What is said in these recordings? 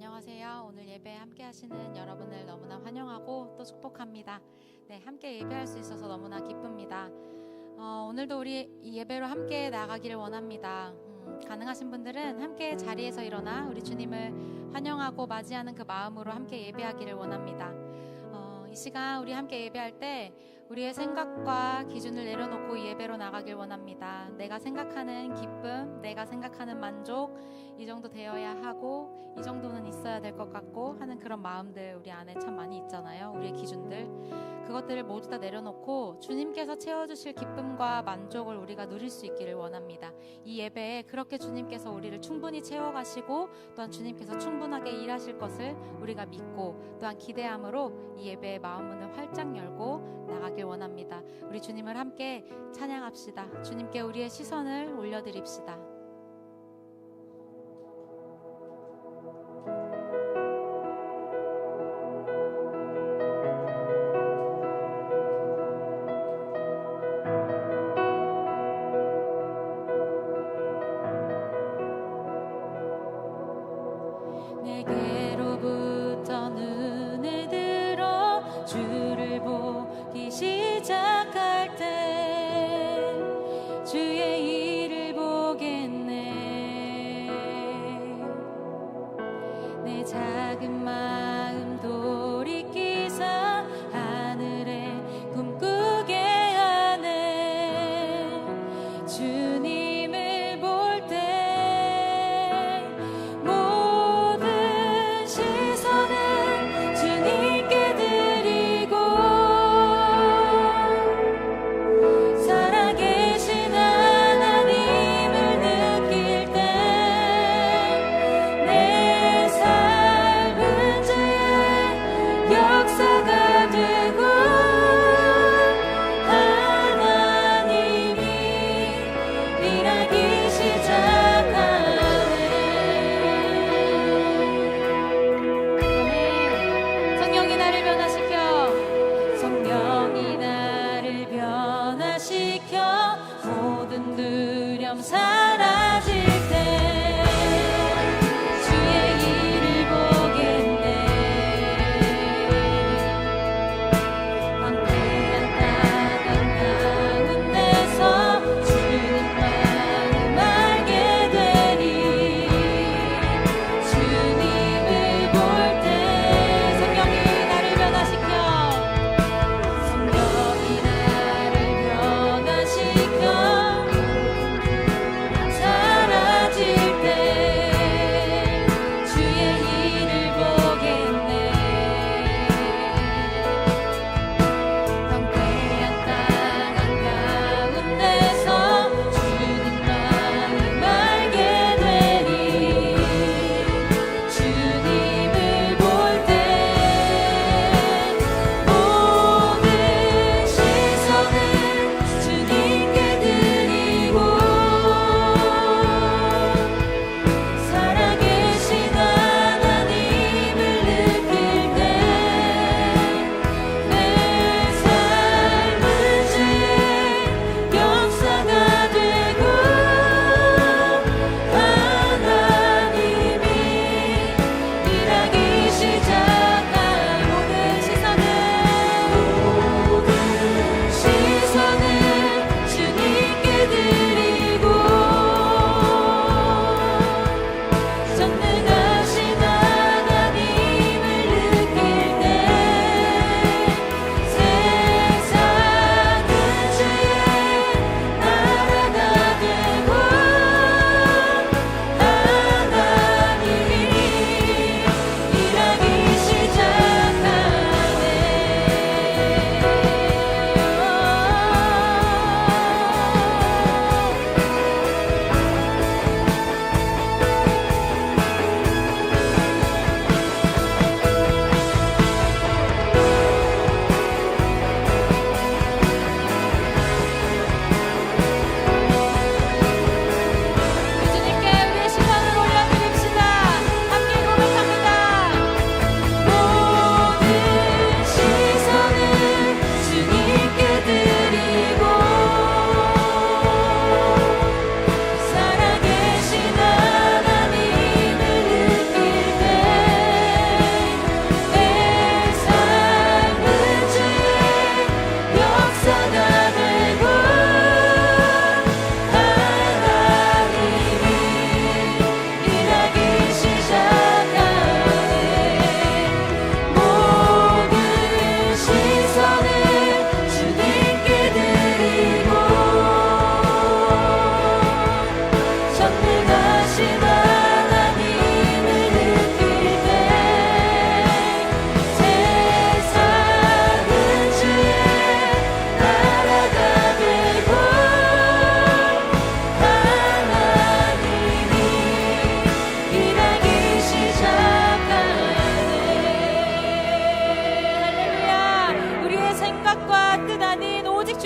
안녕하세요. 오늘 예배 함께 하시는 여러분을 너무나 환영하고 또 축복합니다. 네, 함께 예배할 수 있어서 너무나 기쁩니다. 오늘도 우리 이 예배로 함께 나가기를 원합니다. 가능하신 분들은 함께 자리에서 일어나 우리 주님을 환영하고 맞이하는 그 마음으로 함께 예배하기를 원합니다. 이 시간 우리 함께 예배할 때 우리의 생각과 기준을 내려놓고 이 예배로 나가길 원합니다. 내가 생각하는 기쁨, 내가 생각하는 만족, 이 정도 되어야 하고 이 정도는 있어야 될 것 같고 하는 그런 마음들 우리 안에 참 많이 있잖아요. 우리의 기준들, 그것들을 모두 다 내려놓고 주님께서 채워주실 기쁨과 만족을 우리가 누릴 수 있기를 원합니다. 이 예배에 그렇게 주님께서 우리를 충분히 채워가시고 또한 주님께서 충분하게 일하실 것을 우리가 믿고 또한 기대함으로 이 예배의 마음문을 활짝 열고 나가길 원합니다. 우리 주님을 함께 찬양합시다. 주님께 우리의 시선을 올려드립시다. 내게로부터 눈을 들어 주를 보기 시작할 때 주의 일을 보게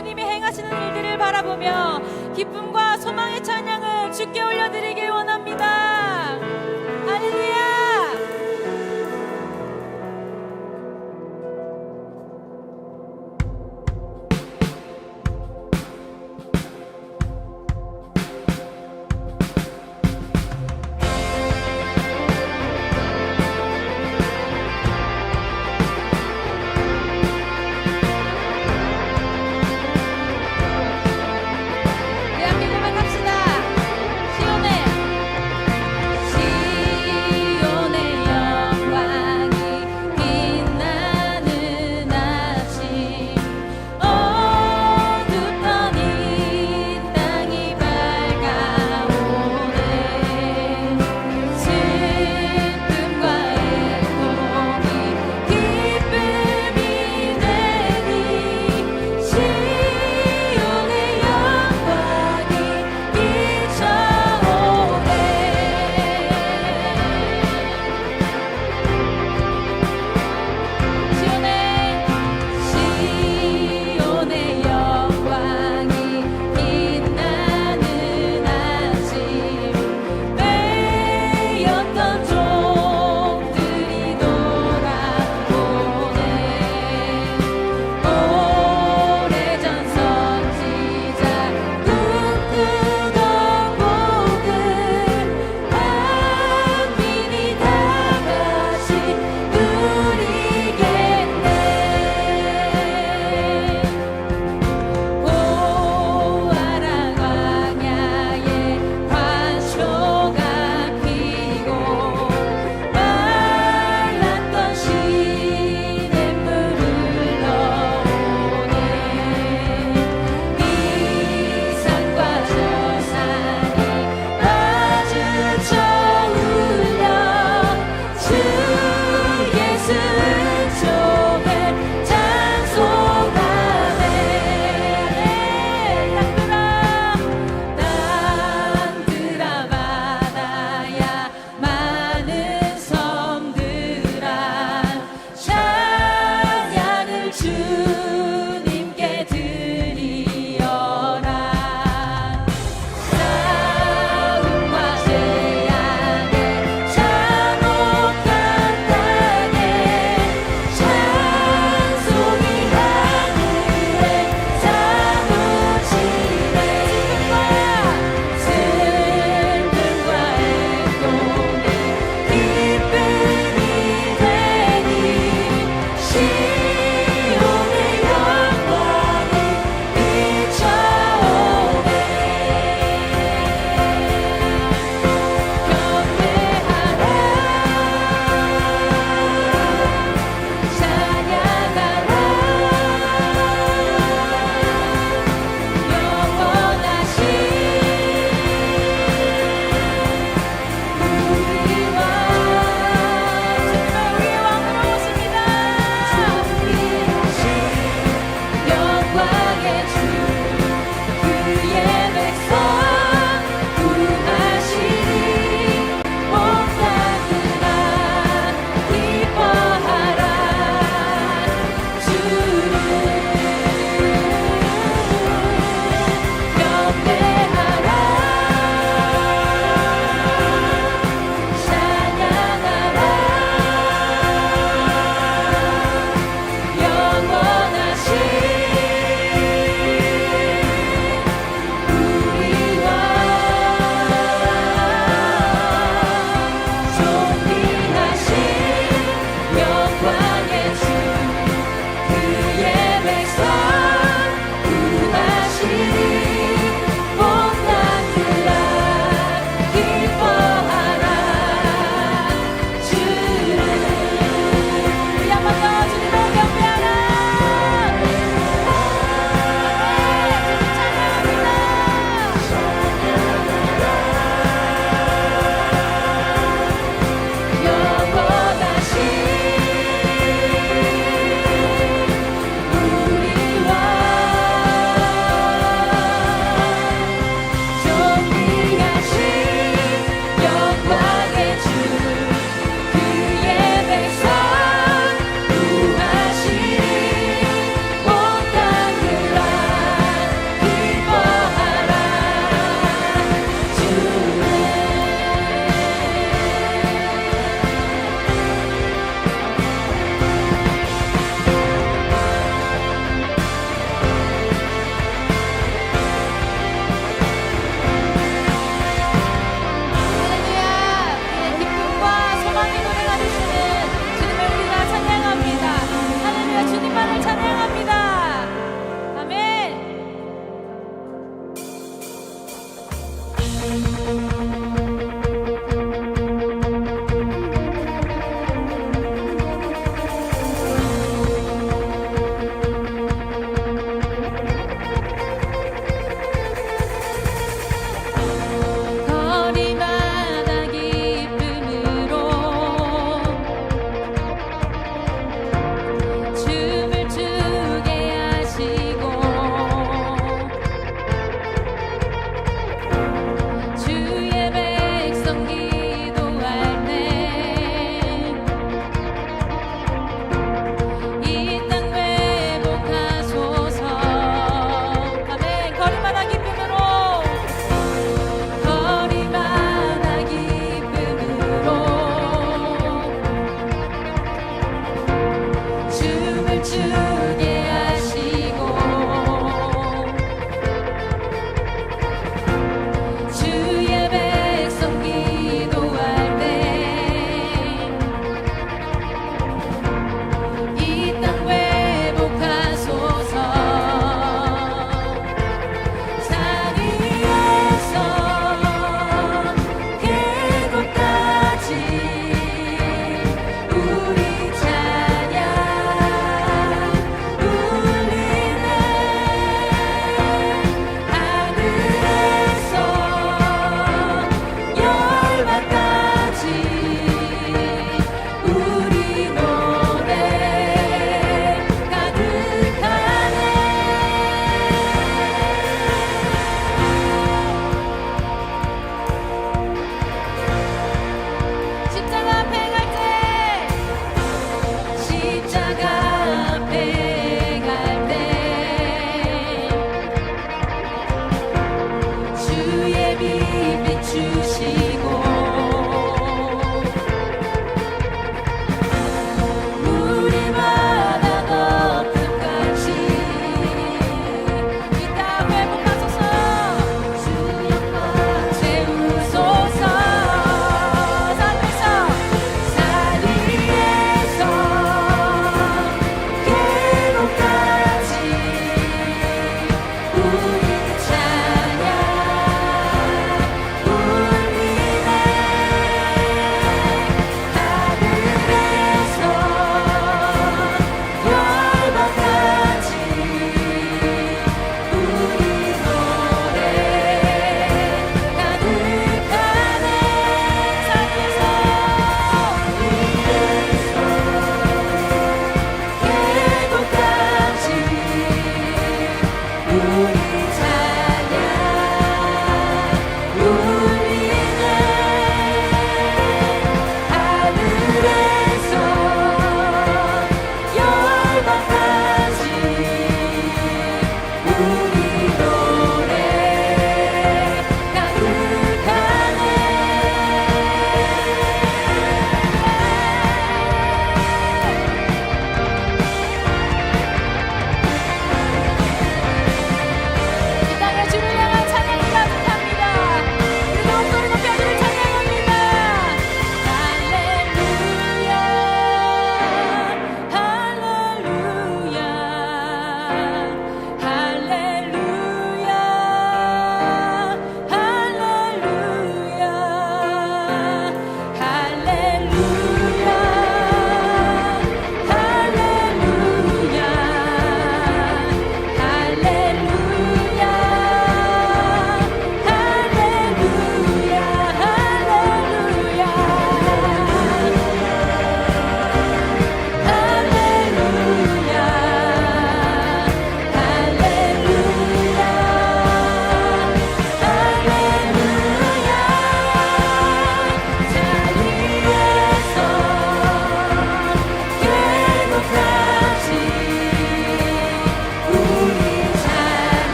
주님이 행하시는 일들을 바라보며 기쁨과 소망의 찬양을 주께 올려드리길 원합니다. 할렐루야. 우리 함께 고백합시다. 시온에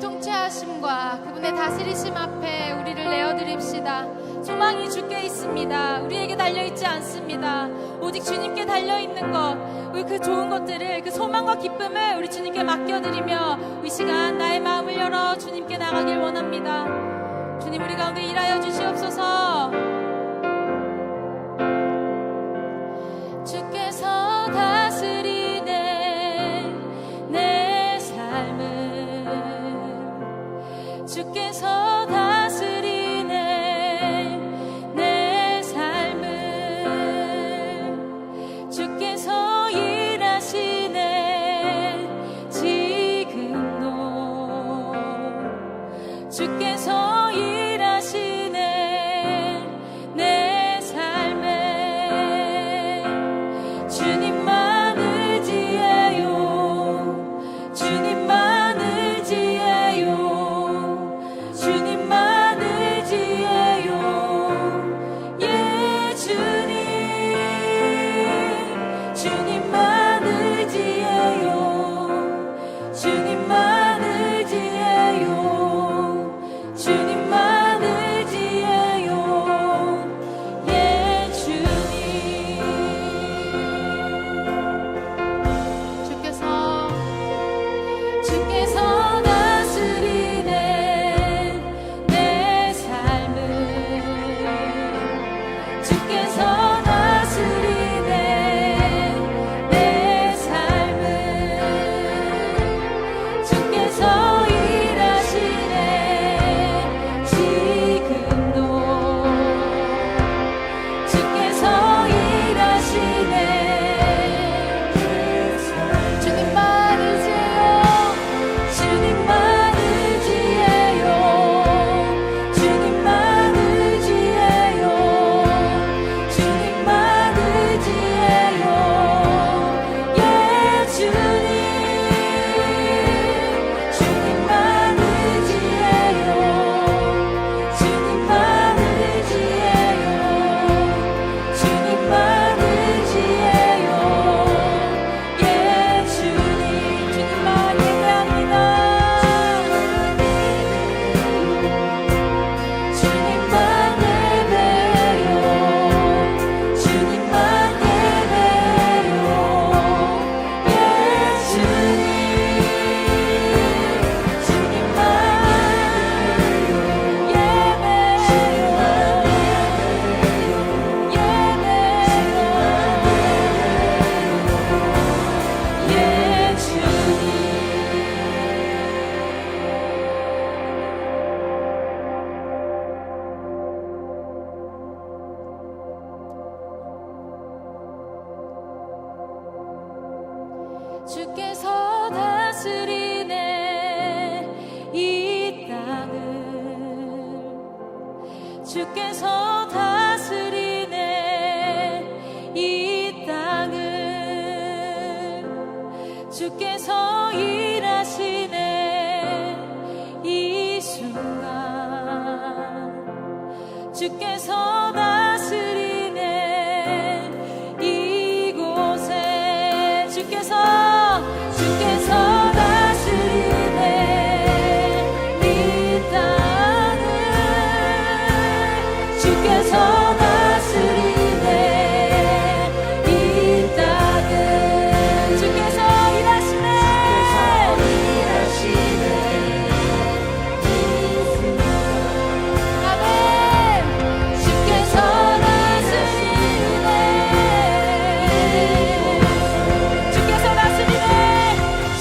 통치하심과 그분의 다스리심 앞에 우리를 내어드립시다. 소망이 주께 있습니다. 우리에게 달려있지 않습니다. 오직 주님께 달려있는 것, 우리 그 좋은 것들을, 그 소망과 기쁨을 우리 주님께 맡겨드리며 이 시간 나의 마음을 열어 주님께 나가길 원합니다. 주님, 우리 가운데 일하여 주시옵소서. 주께서 다스리네 내 삶을, 주께서 다스리네 내 삶을, 주께서 일하시네 지금도, 주께서 일하시네 내 삶에. 주님만 의지해요, 주님만 의지해요, 주님만 의지해요. 예 주님, 주님만 의지해요, 주님만 의지해요, 주님만 의지해요. 예 주님. 주께서 다스리네 내 삶을, 주께서 다스리네 내 삶을, 주께서 일하시네 지금도, 주께서 일하시네. 주님만 의지해요, 주님만 의지해요, 주님만 의지해요, 주님만 의지해요. 예 주님, 주님만 의지해요, 주님만 의지해요, 주님만 의지해요. 예 주님, 주님만 예배합니다. 주님만 예배해요, 주님만 예배해요. 예 주님, 주님만 예배해요, 예배해요. 예 주님. 주께서 다스리네 이 땅을, 주께서 다스리네 이 땅을, 주께서 일하시네 이 순간, 주께서 다스리네 이곳에, 주께서 다스리네 이 땅을, 주께서 다스리네 이 땅을, 주께서 일하시네 아멘. 주께서 다스리네, 주께서 다스리네,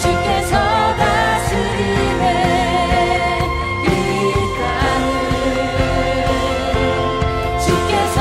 주께서 다스리네 이 땅을, 주께서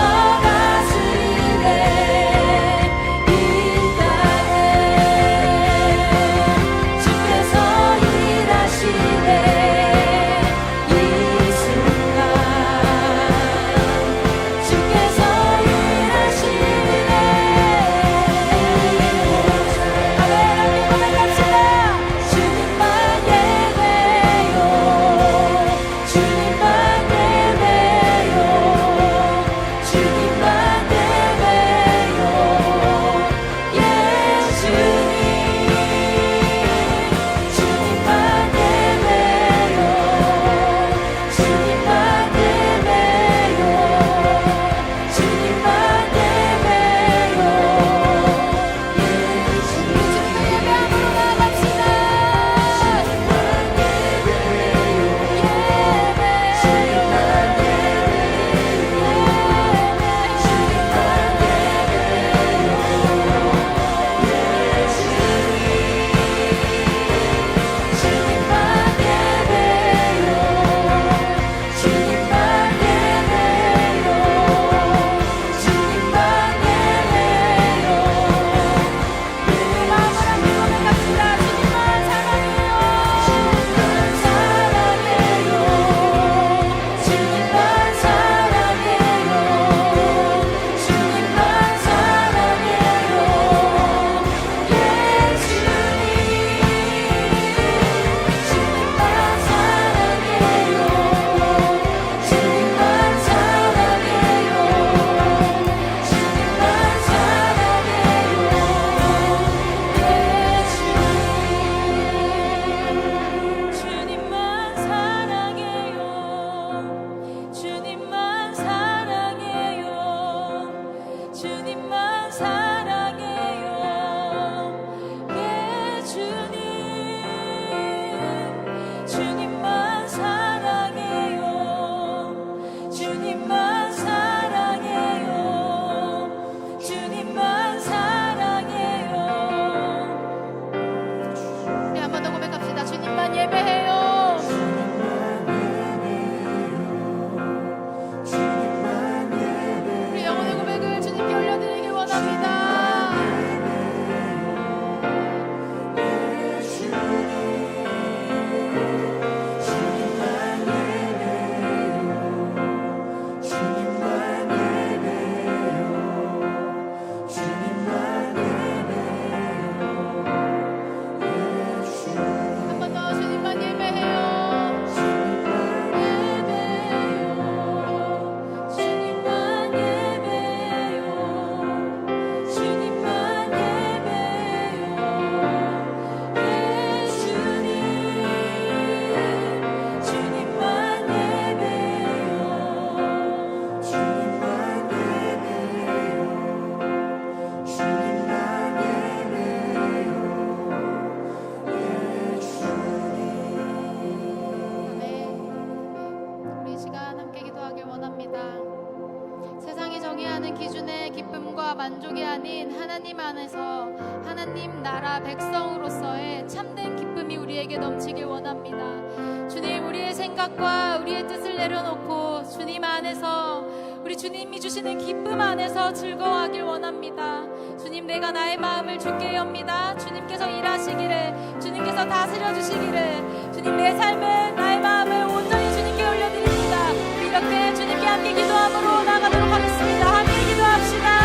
주시는 기준의 기쁨과 만족이 아닌 하나님 안에서 하나님 나라 백성으로서의 참된 기쁨이 우리에게 넘치길 원합니다. 주님, 우리의 생각과 우리의 뜻을 내려놓고 주님 안에서, 우리 주님이 주시는 기쁨 안에서 즐거워하길 원합니다. 주님, 내가 나의 마음을 주께 엽니다. 주님께서 일하시기를, 주님께서 다스려 주시기를, 주님, 내 삶을, 나의 마음을 온전히 주님께 올려드립니다. 우리 이렇게 주님께 함께 기도함으로 나가도록 하겠습니다. 함께 기도합시다.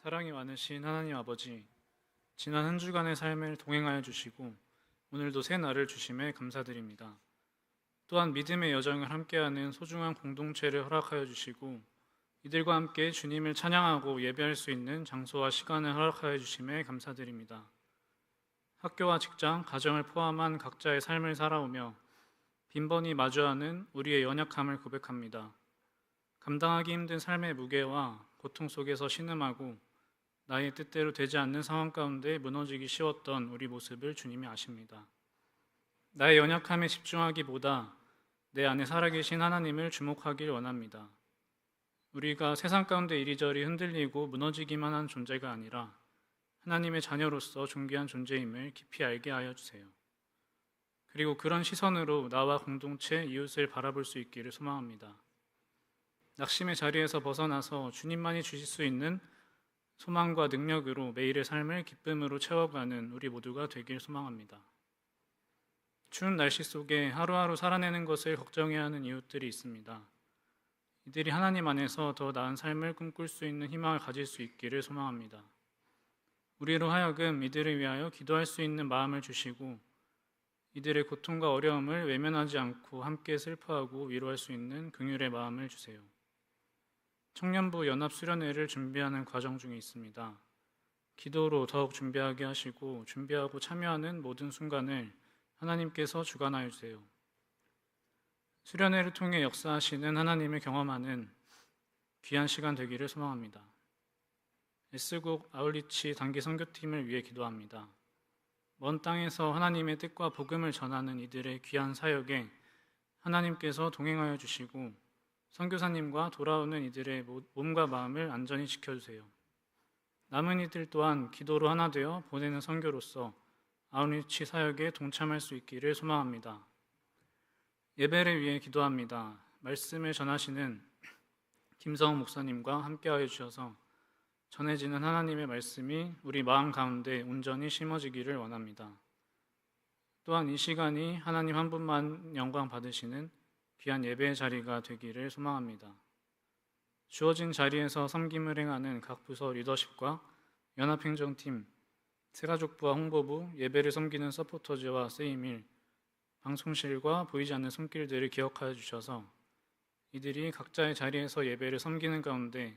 사랑이 많으신 하나님 아버지, 지난 한 주간의 삶을 동행하여 주시고 오늘도 새 날을 주심에 감사드립니다. 또한 믿음의 여정을 함께하는 소중한 공동체를 허락하여 주시고 이들과 함께 주님을 찬양하고 예배할 수 있는 장소와 시간을 허락하여 주심에 감사드립니다. 학교와 직장, 가정을 포함한 각자의 삶을 살아오며 빈번히 마주하는 우리의 연약함을 고백합니다. 감당하기 힘든 삶의 무게와 고통 속에서 신음하고 나의 뜻대로 되지 않는 상황 가운데 무너지기 쉬웠던 우리 모습을 주님이 아십니다. 나의 연약함에 집중하기보다 내 안에 살아계신 하나님을 주목하길 원합니다. 우리가 세상 가운데 이리저리 흔들리고 무너지기만 한 존재가 아니라 하나님의 자녀로서 존귀한 존재임을 깊이 알게 하여 주세요. 그리고 그런 시선으로 나와 공동체, 이웃을 바라볼 수 있기를 소망합니다. 낙심의 자리에서 벗어나서 주님만이 주실 수 있는 소망과 능력으로 매일의 삶을 기쁨으로 채워가는 우리 모두가 되길 소망합니다. 추운 날씨 속에 하루하루 살아내는 것을 걱정해야 하는 이웃들이 있습니다. 이들이 하나님 안에서 더 나은 삶을 꿈꿀 수 있는 희망을 가질 수 있기를 소망합니다. 우리로 하여금 이들을 위하여 기도할 수 있는 마음을 주시고 이들의 고통과 어려움을 외면하지 않고 함께 슬퍼하고 위로할 수 있는 긍휼의 마음을 주세요. 청년부 연합 수련회를 준비하는 과정 중에 있습니다. 기도로 더욱 준비하게 하시고 준비하고 참여하는 모든 순간을 하나님께서 주관하여 주세요. 수련회를 통해 역사하시는 하나님을 경험하는 귀한 시간 되기를 소망합니다. S국 아울리치 단기 선교팀을 위해 기도합니다. 먼 땅에서 하나님의 뜻과 복음을 전하는 이들의 귀한 사역에 하나님께서 동행하여 주시고 선교사님과 돌아오는 이들의 몸과 마음을 안전히 지켜주세요. 남은 이들 또한 기도로 하나 되어 보내는 선교로서 아웃리치 사역에 동참할 수 있기를 소망합니다. 예배를 위해 기도합니다. 말씀을 전하시는 김성훈 목사님과 함께하여 주셔서 전해지는 하나님의 말씀이 우리 마음 가운데 온전히 심어지기를 원합니다. 또한 이 시간이 하나님 한 분만 영광 받으시는 귀한 예배의 자리가 되기를 소망합니다. 주어진 자리에서 섬김을 행하는 각 부서 리더십과 연합행정팀, 새가족부와 홍보부, 예배를 섬기는 서포터즈와 세이밀, 방송실과 보이지 않는 손길들을 기억하여 주셔서 이들이 각자의 자리에서 예배를 섬기는 가운데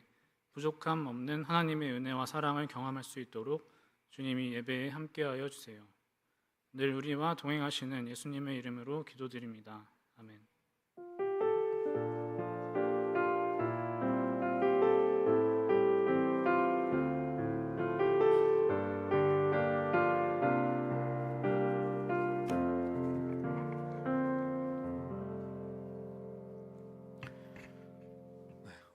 부족함 없는 하나님의 은혜와 사랑을 경험할 수 있도록 주님이 예배에 함께하여 주세요. 늘 우리와 동행하시는 예수님의 이름으로 기도드립니다. 아멘.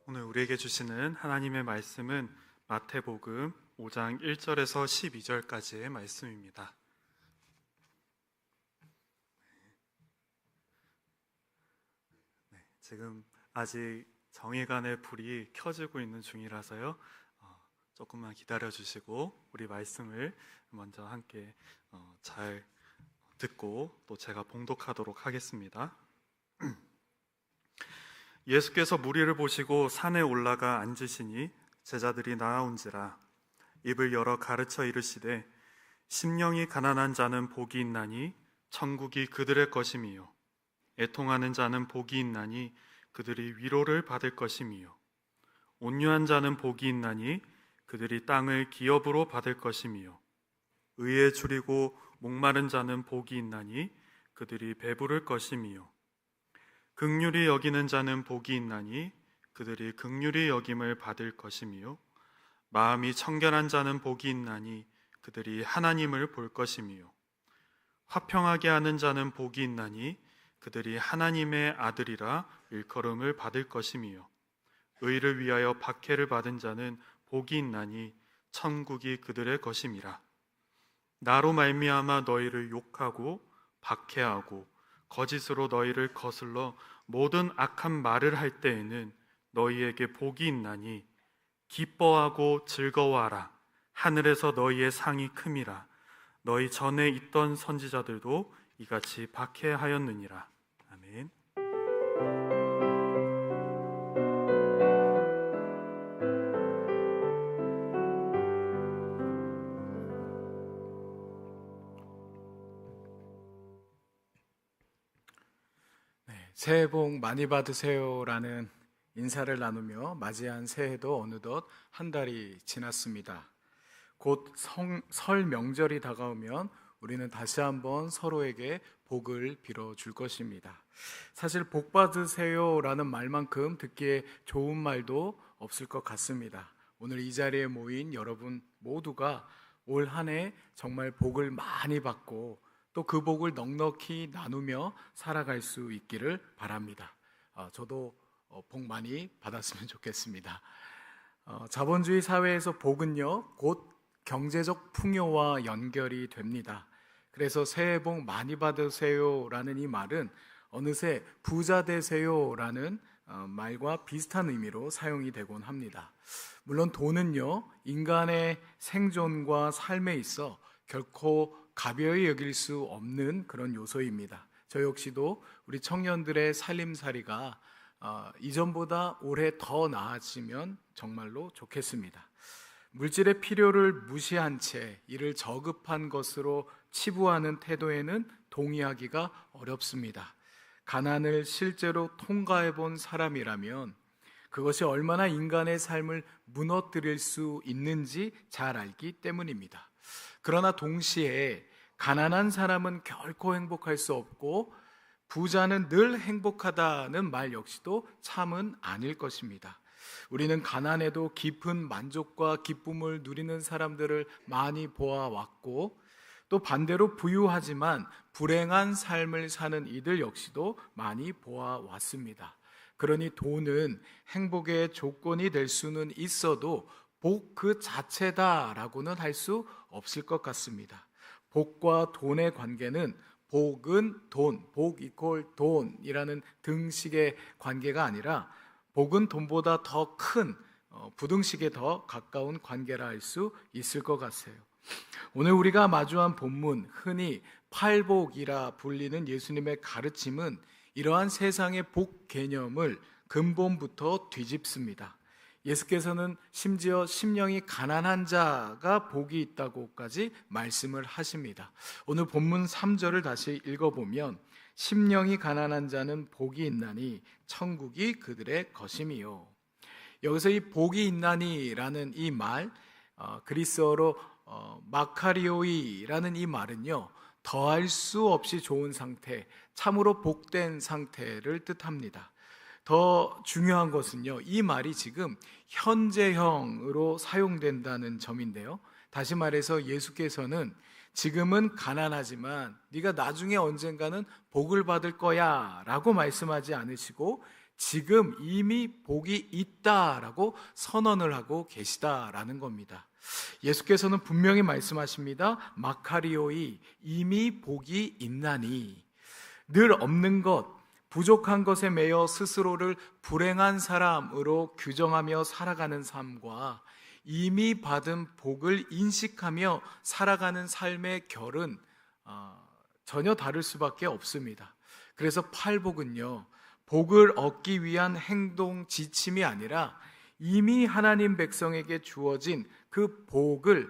오늘 우리에게 주시는 하나님의 말씀은 마태복음 5장 1절에서 12절까지의 말씀입니다. 지금 아직 정회관의 불이 켜지고 있는 중이라서요. 조금만 기다려 주시고 우리 말씀을 먼저 함께 잘 듣고 또 제가 봉독하도록 하겠습니다. 예수께서 무리를 보시고 산에 올라가 앉으시니 제자들이 나아온지라. 입을 열어 가르쳐 이르시되 심령이 가난한 자는 복이 있나니 천국이 그들의 것임이요 애통하는 자는 복이 있나니 그들이 위로를 받을 것임이요 온유한 자는 복이 있나니 그들이 땅을 기업으로 받을 것임이요 의에 줄이고 목마른 자는 복이 있나니 그들이 배부를 것임이요 긍휼히 여기는 자는 복이 있나니 그들이 긍휼히 여김을 받을 것임이요 마음이 청결한 자는 복이 있나니 그들이 하나님을 볼 것임이요 화평하게 하는 자는 복이 있나니 그들이 하나님의 아들이라 일컬음을 받을 것임이요 의를 위하여 박해를 받은 자는 복이 있나니 천국이 그들의 것임이라. 나로 말미암아 너희를 욕하고 박해하고 거짓으로 너희를 거슬러 모든 악한 말을 할 때에는 너희에게 복이 있나니 기뻐하고 즐거워하라. 하늘에서 너희의 상이 큼이라. 너희 전에 있던 선지자들도 이같이 박해하였느니라. 아멘. 새해 복 많이 받으세요라는 인사를 나누며 맞이한 새해도 어느덧 한 달이 지났습니다. 곧 설 명절이 다가오면 우리는 다시 한번 서로에게 복을 빌어줄 것입니다. 사실 복 받으세요라는 말만큼 듣기에 좋은 말도 없을 것 같습니다. 오늘 이 자리에 모인 여러분 모두가 올 한 해 정말 복을 많이 받고 또 그 복을 넉넉히 나누며 살아갈 수 있기를 바랍니다. 저도 복 많이 받았으면 좋겠습니다. 자본주의 사회에서 복은요, 곧 경제적 풍요와 연결이 됩니다. 그래서 새해 복 많이 받으세요라는 이 말은 어느새 부자 되세요라는 말과 비슷한 의미로 사용이 되곤 합니다. 물론 돈은요, 인간의 생존과 삶에 있어 결코 가벼이 여길 수 없는 그런 요소입니다. 저 역시도 우리 청년들의 살림살이가 이전보다 올해 더 나아지면 정말로 좋겠습니다. 물질의 필요를 무시한 채 이를 저급한 것으로 치부하는 태도에는 동의하기가 어렵습니다. 가난을 실제로 통과해 본 사람이라면 그것이 얼마나 인간의 삶을 무너뜨릴 수 있는지 잘 알기 때문입니다. 그러나 동시에 가난한 사람은 결코 행복할 수 없고 부자는 늘 행복하다는 말 역시도 참은 아닐 것입니다. 우리는 가난해도 깊은 만족과 기쁨을 누리는 사람들을 많이 보아왔고 또 반대로 부유하지만 불행한 삶을 사는 이들 역시도 많이 보아왔습니다. 그러니 돈은 행복의 조건이 될 수는 있어도 복 그 자체다라고는 할 수 없을 것 같습니다. 복과 돈의 관계는 복은 돈, 복 이퀄 돈이라는 등식의 관계가 아니라 복은 돈보다 더 큰 부등식에 더 가까운 관계라 할 수 있을 것 같아요. 오늘 우리가 마주한 본문, 흔히 팔복이라 불리는 예수님의 가르침은 이러한 세상의 복 개념을 근본부터 뒤집습니다. 예수께서는 심지어 심령이 가난한 자가 복이 있다고까지 말씀을 하십니다. 오늘 본문 3절을 다시 읽어보면 심령이 가난한 자는 복이 있나니 천국이 그들의 것임이요. 여기서 이 복이 있나니라는 이 말, 그리스어로 마카리오이라는 이 말은요, 더할 수 없이 좋은 상태, 참으로 복된 상태를 뜻합니다. 더 중요한 것은요, 이 말이 지금 현재형으로 사용된다는 점인데요. 다시 말해서 예수께서는 지금은 가난하지만 네가 나중에 언젠가는 복을 받을 거야 라고 말씀하지 않으시고 지금 이미 복이 있다라고 선언을 하고 계시다라는 겁니다. 예수께서는 분명히 말씀하십니다. 마카리오이, 이미 복이 있나니. 늘 없는 것, 부족한 것에 매여 스스로를 불행한 사람으로 규정하며 살아가는 삶과 이미 받은 복을 인식하며 살아가는 삶의 결은 전혀 다를 수밖에 없습니다. 그래서 팔복은요, 복을 얻기 위한 행동 지침이 아니라 이미 하나님 백성에게 주어진 그 복을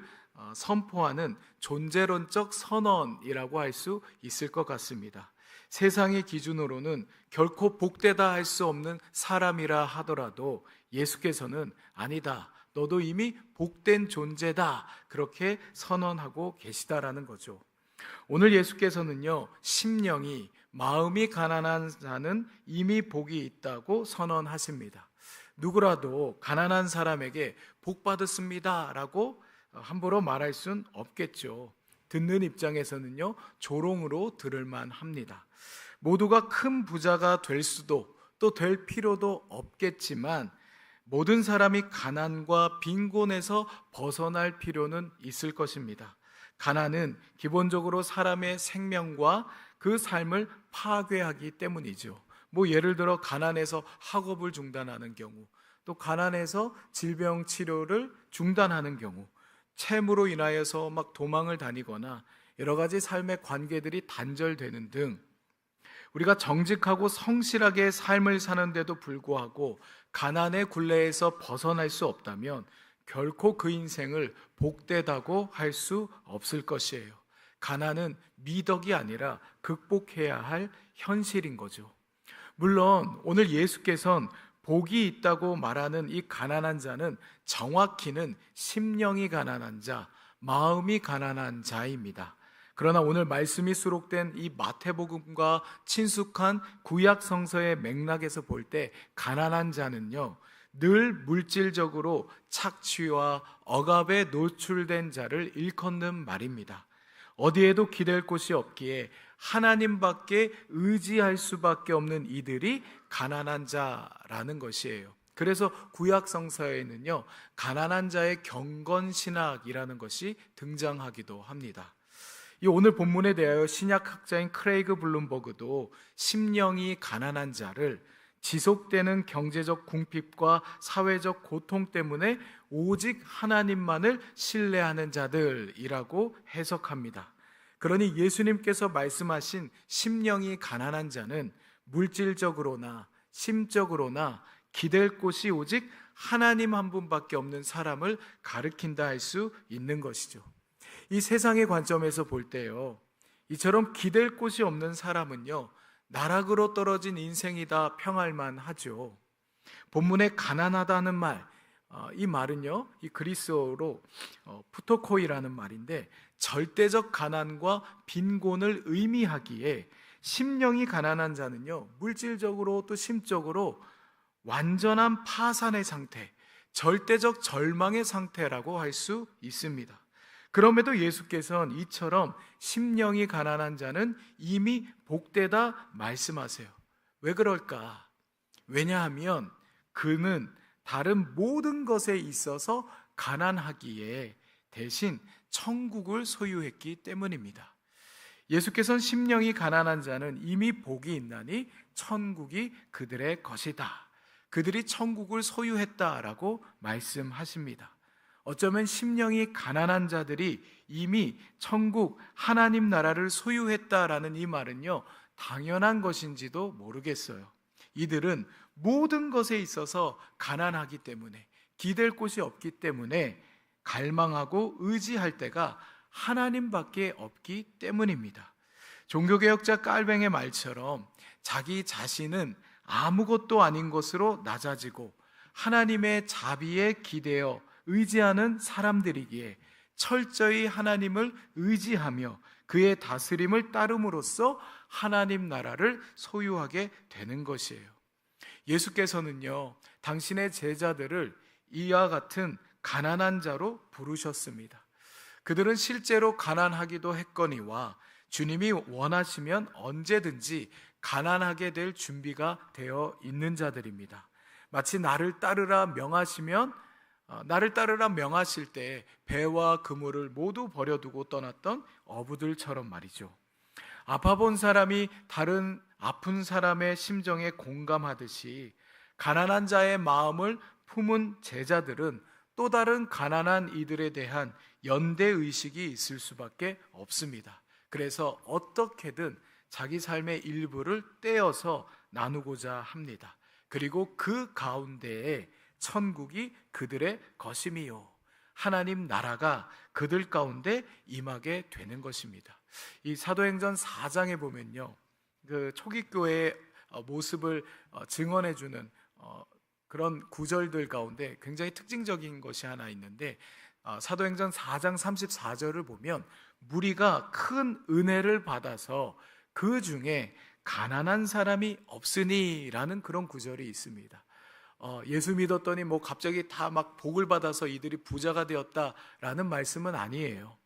선포하는 존재론적 선언이라고 할 수 있을 것 같습니다. 세상의 기준으로는 결코 복되다 할 수 없는 사람이라 하더라도 예수께서는 아니다, 너도 이미 복된 존재다, 그렇게 선언하고 계시다라는 거죠. 오늘 예수께서는요, 심령이 마음이 가난한 자는 이미 복이 있다고 선언하십니다. 누구라도 가난한 사람에게 복 받았습니다 라고 함부로 말할 순 없겠죠. 듣는 입장에서는요, 조롱으로 들을만 합니다. 모두가 큰 부자가 될 수도 또 될 필요도 없겠지만 모든 사람이 가난과 빈곤에서 벗어날 필요는 있을 것입니다. 가난은 기본적으로 사람의 생명과 그 삶을 파괴하기 때문이죠. 예를 들어 가난해서 학업을 중단하는 경우, 또 가난해서 질병 치료를 중단하는 경우, 채무로 인하여서 막 도망을 다니거나 여러 가지 삶의 관계들이 단절되는 등 우리가 정직하고 성실하게 삶을 사는데도 불구하고 가난의 굴레에서 벗어날 수 없다면 결코 그 인생을 복되다고 할 수 없을 것이에요. 가난은 미덕이 아니라 극복해야 할 현실인 거죠. 물론 오늘 예수께서는 복이 있다고 말하는 이 가난한 자는 정확히는 심령이 가난한 자, 마음이 가난한 자입니다. 그러나 오늘 말씀이 수록된 이 마태복음과 친숙한 구약 성서의 맥락에서 볼 때 가난한 자는요, 늘 물질적으로 착취와 억압에 노출된 자를 일컫는 말입니다. 어디에도 기댈 곳이 없기에 하나님밖에 의지할 수밖에 없는 이들이 가난한 자라는 것이에요. 그래서 구약 성서에는요, 가난한 자의 경건신학이라는 것이 등장하기도 합니다. 이 오늘 본문에 대하여 신약학자인 크레이그 블룸버그도 심령이 가난한 자를 지속되는 경제적 궁핍과 사회적 고통 때문에 오직 하나님만을 신뢰하는 자들이라고 해석합니다. 그러니 예수님께서 말씀하신 심령이 가난한 자는 물질적으로나 심적으로나 기댈 곳이 오직 하나님 한 분밖에 없는 사람을 가리킨다 할 수 있는 것이죠. 이 세상의 관점에서 볼 때요, 이처럼 기댈 곳이 없는 사람은요, 나락으로 떨어진 인생이다 평할만 하죠. 본문에 가난하다는 말, 이 말은요, 이 그리스어로 푸토코이라는 말인데 절대적 가난과 빈곤을 의미하기에 심령이 가난한 자는요, 물질적으로 또 심적으로 완전한 파산의 상태, 절대적 절망의 상태라고 할 수 있습니다. 그럼에도 예수께서는 이처럼 심령이 가난한 자는 이미 복되다 말씀하세요. 왜 그럴까? 왜냐하면 그는 다른 모든 것에 있어서 가난하기에 대신 천국을 소유했기 때문입니다. 예수께서는 심령이 가난한 자는 이미 복이 있나니 천국이 그들의 것이다, 그들이 천국을 소유했다라고 말씀하십니다. 어쩌면 심령이 가난한 자들이 이미 천국 하나님 나라를 소유했다라는 이 말은요, 당연한 것인지도 모르겠어요. 이들은 모든 것에 있어서 가난하기 때문에, 기댈 곳이 없기 때문에 갈망하고 의지할 때가 하나님밖에 없기 때문입니다. 종교개혁자 깔뱅의 말처럼 자기 자신은 아무것도 아닌 것으로 낮아지고 하나님의 자비에 기대어 의지하는 사람들이기에 철저히 하나님을 의지하며 그의 다스림을 따름으로써 하나님 나라를 소유하게 되는 것이에요. 예수께서는요, 당신의 제자들을 이와 같은 가난한 자로 부르셨습니다. 그들은 실제로 가난하기도 했거니와 주님이 원하시면 언제든지 가난하게 될 준비가 되어 있는 자들입니다. 마치 나를 따르라 명하실 때 배와 그물을 모두 버려두고 떠났던 어부들처럼 말이죠. 아파본 사람이 다른 아픈 사람의 심정에 공감하듯이 가난한 자의 마음을 품은 제자들은 또 다른 가난한 이들에 대한 연대의식이 있을 수밖에 없습니다. 그래서 어떻게든 자기 삶의 일부를 떼어서 나누고자 합니다. 그리고 그 가운데에 천국이 그들의 것임이요, 하나님 나라가 그들 가운데 임하게 되는 것입니다. 이 사도행전 4장에 보면요, 그 초기 교회의 모습을 증언해주는 그런 구절들 가운데 굉장히 특징적인 것이 하나 있는데, 사도행전 4장 34절을 보면 무리가 큰 은혜를 받아서 그 중에 가난한 사람이 없으니 라는 그런 구절이 있습니다. 예수 믿었더니 뭐 갑자기 다 막 복을 받아서 이들이 부자가 되었다라는 말씀은 아니에요.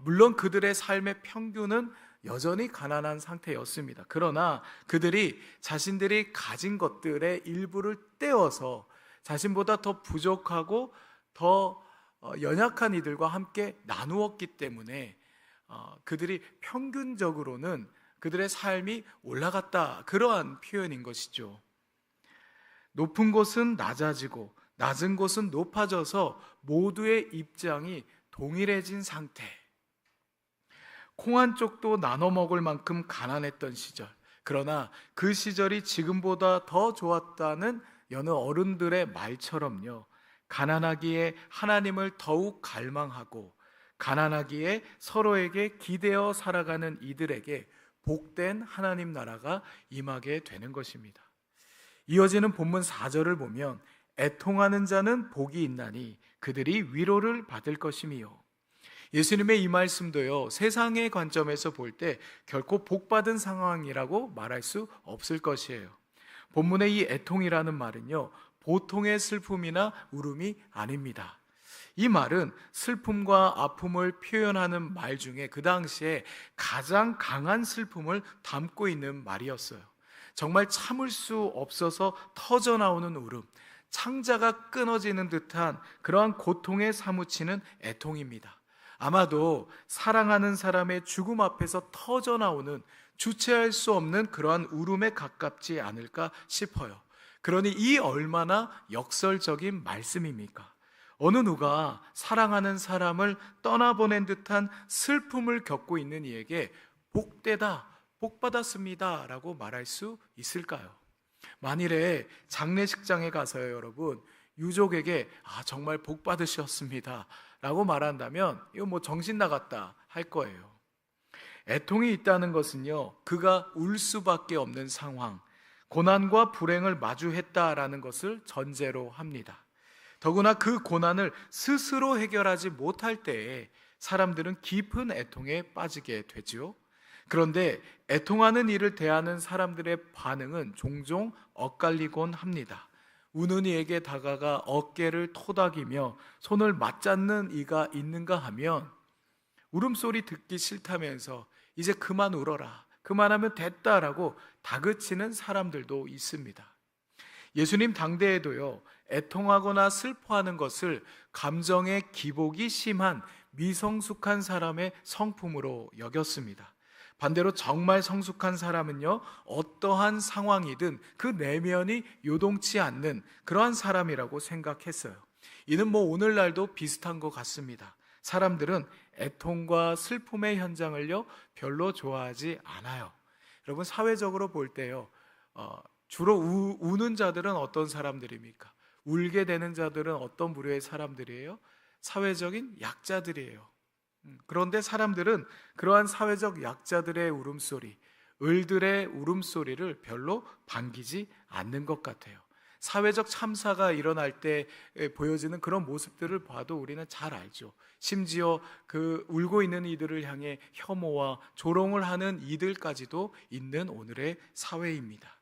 물론 그들의 삶의 평균은 여전히 가난한 상태였습니다. 그러나 그들이 자신들이 가진 것들의 일부를 떼어서 자신보다 더 부족하고 더 연약한 이들과 함께 나누었기 때문에 그들이 평균적으로는 그들의 삶이 올라갔다, 그러한 표현인 것이죠. 높은 곳은 낮아지고 낮은 곳은 높아져서 모두의 입장이 동일해진 상태. 콩 한 쪽도 나눠 먹을 만큼 가난했던 시절, 그러나 그 시절이 지금보다 더 좋았다는 여느 어른들의 말처럼요, 가난하기에 하나님을 더욱 갈망하고 가난하기에 서로에게 기대어 살아가는 이들에게 복된 하나님 나라가 임하게 되는 것입니다. 이어지는 본문 4절을 보면 애통하는 자는 복이 있나니 그들이 위로를 받을 것이며, 예수님의 이 말씀도요, 세상의 관점에서 볼 때 결코 복받은 상황이라고 말할 수 없을 것이에요. 본문의 이 애통이라는 말은요, 보통의 슬픔이나 울음이 아닙니다. 이 말은 슬픔과 아픔을 표현하는 말 중에 그 당시에 가장 강한 슬픔을 담고 있는 말이었어요. 정말 참을 수 없어서 터져나오는 울음, 창자가 끊어지는 듯한 그러한 고통에 사무치는 애통입니다. 아마도 사랑하는 사람의 죽음 앞에서 터져나오는 주체할 수 없는 그러한 울음에 가깝지 않을까 싶어요. 그러니 이 얼마나 역설적인 말씀입니까? 어느 누가 사랑하는 사람을 떠나보낸 듯한 슬픔을 겪고 있는 이에게 복되다, 복받았습니다 라고 말할 수 있을까요? 만일에 장례식장에 가서요, 여러분, 유족에게 정말 복받으셨습니다 라고 말한다면 이거 뭐 정신 나갔다 할 거예요. 애통이 있다는 것은요, 그가 울 수밖에 없는 상황, 고난과 불행을 마주했다라는 것을 전제로 합니다. 더구나 그 고난을 스스로 해결하지 못할 때에 사람들은 깊은 애통에 빠지게 되죠. 그런데 애통하는 이를 대하는 사람들의 반응은 종종 엇갈리곤 합니다. 우는 이에게 다가가 어깨를 토닥이며 손을 맞잡는 이가 있는가 하면 울음소리 듣기 싫다면서 이제 그만 울어라, 그만하면 됐다라고 다그치는 사람들도 있습니다. 예수님 당대에도요, 애통하거나 슬퍼하는 것을 감정의 기복이 심한 미성숙한 사람의 성품으로 여겼습니다. 반대로 정말 성숙한 사람은요, 어떠한 상황이든 그 내면이 요동치 않는 그러한 사람이라고 생각했어요. 이는 뭐 오늘날도 비슷한 것 같습니다. 사람들은 애통과 슬픔의 현장을요, 별로 좋아하지 않아요. 여러분, 사회적으로 볼 때요, 주로 우는 자들은 어떤 사람들입니까? 울게 되는 자들은 어떤 부류의 사람들이에요? 사회적인 약자들이에요. 그런데 사람들은 그러한 사회적 약자들의 울음소리, 을들의 울음소리를 별로 반기지 않는 것 같아요. 사회적 참사가 일어날 때 보여지는 그런 모습들을 봐도 우리는 잘 알죠. 심지어 그 울고 있는 이들을 향해 혐오와 조롱을 하는 이들까지도 있는 오늘의 사회입니다.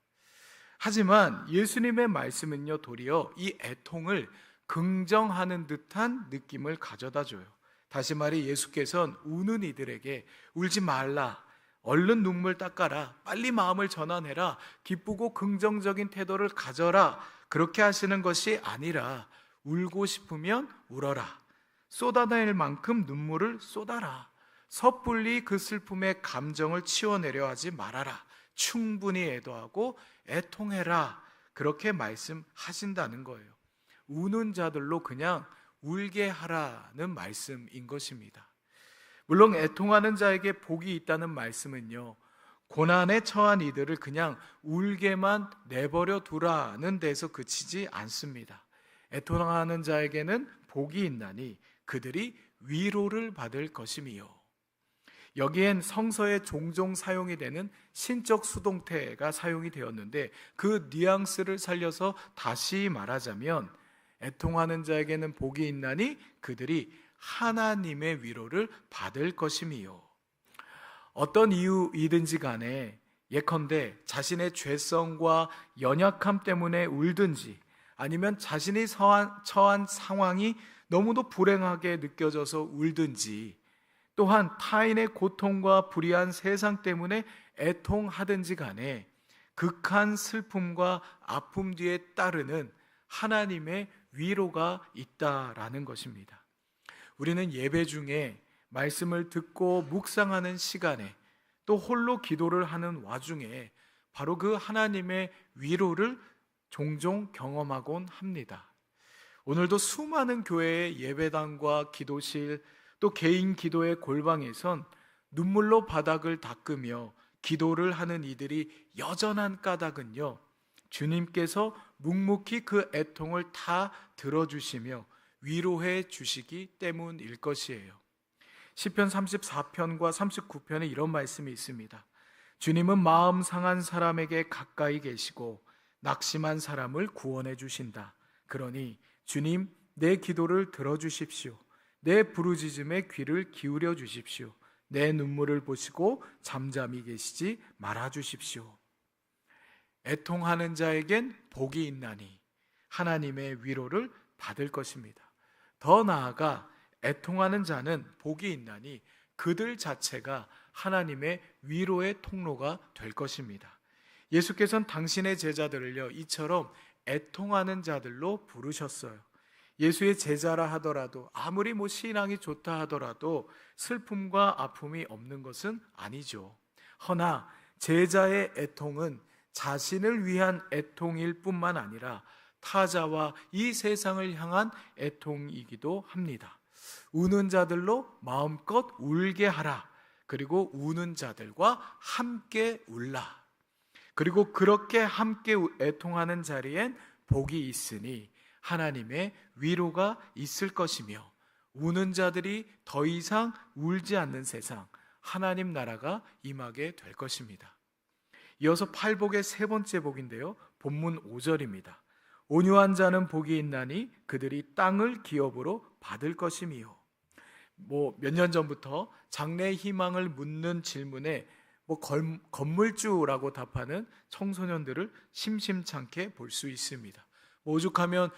하지만 예수님의 말씀은요, 도리어 이 애통을 긍정하는 듯한 느낌을 가져다 줘요. 다시 말해, 예수께서는 우는 이들에게 울지 말라, 얼른 눈물 닦아라, 빨리 마음을 전환해라, 기쁘고 긍정적인 태도를 가져라, 그렇게 하시는 것이 아니라 울고 싶으면 울어라, 쏟아낼 만큼 눈물을 쏟아라, 섣불리 그 슬픔의 감정을 치워내려 하지 말아라. 충분히 애도하고 애통해라. 그렇게 말씀하신다는 거예요. 우는 자들로 그냥 울게 하라는 말씀인 것입니다. 물론 애통하는 자에게 복이 있다는 말씀은요, 고난에 처한 이들을 그냥 울게만 내버려 두라는 데서 그치지 않습니다. 애통하는 자에게는 복이 있나니 그들이 위로를 받을 것임이요. 여기엔 성서에 종종 사용이 되는 신적 수동태가 사용이 되었는데, 그 뉘앙스를 살려서 다시 말하자면 애통하는 자에게는 복이 있나니 그들이 하나님의 위로를 받을 것임이요. 어떤 이유이든지 간에 예컨대 자신의 죄성과 연약함 때문에 울든지, 아니면 자신이 처한 상황이 너무도 불행하게 느껴져서 울든지, 또한 타인의 고통과 불의한 세상 때문에 애통하든지 간에 극한 슬픔과 아픔 뒤에 따르는 하나님의 위로가 있다라는 것입니다. 우리는 예배 중에 말씀을 듣고 묵상하는 시간에, 또 홀로 기도를 하는 와중에 바로 그 하나님의 위로를 종종 경험하곤 합니다. 오늘도 수많은 교회의 예배당과 기도실, 또 개인 기도의 골방에선 눈물로 바닥을 닦으며 기도를 하는 이들이 여전한 까닭은요, 주님께서 묵묵히 그 애통을 다 들어주시며 위로해 주시기 때문일 것이에요. 시편 34편과 39편에 이런 말씀이 있습니다. 주님은 마음 상한 사람에게 가까이 계시고 낙심한 사람을 구원해 주신다. 그러니 주님, 내 기도를 들어주십시오. 내 부르짖음에 귀를 기울여 주십시오. 내 눈물을 보시고 잠잠히 계시지 말아 주십시오. 애통하는 자에겐 복이 있나니 하나님의 위로를 받을 것입니다. 더 나아가 애통하는 자는 복이 있나니 그들 자체가 하나님의 위로의 통로가 될 것입니다. 예수께서는 당신의 제자들을요, 이처럼 애통하는 자들로 부르셨어요. 예수의 제자라 하더라도, 아무리 신앙이 좋다 하더라도 슬픔과 아픔이 없는 것은 아니죠. 허나 제자의 애통은 자신을 위한 애통일 뿐만 아니라 타자와 이 세상을 향한 애통이기도 합니다. 우는 자들로 마음껏 울게 하라. 그리고 우는 자들과 함께 울라. 그리고 그렇게 함께 애통하는 자리엔 복이 있으니 하나님의 위로가 있을 것이며, 우는 자들이 더 이상 울지 않는 세상, 하나님 나라가 임하게 될 것입니다. 이어서 팔복의 세 번째 복인데요, 본문 5절입니다. 온유한 자는 복이 있나니 그들이 땅을 기업으로 받을 것이미요. 몇 년 전부터 장래 희망을 묻는 질문에 건물주라고 답하는 청소년들을 심심찮게 볼 수 있습니다. 오죽하면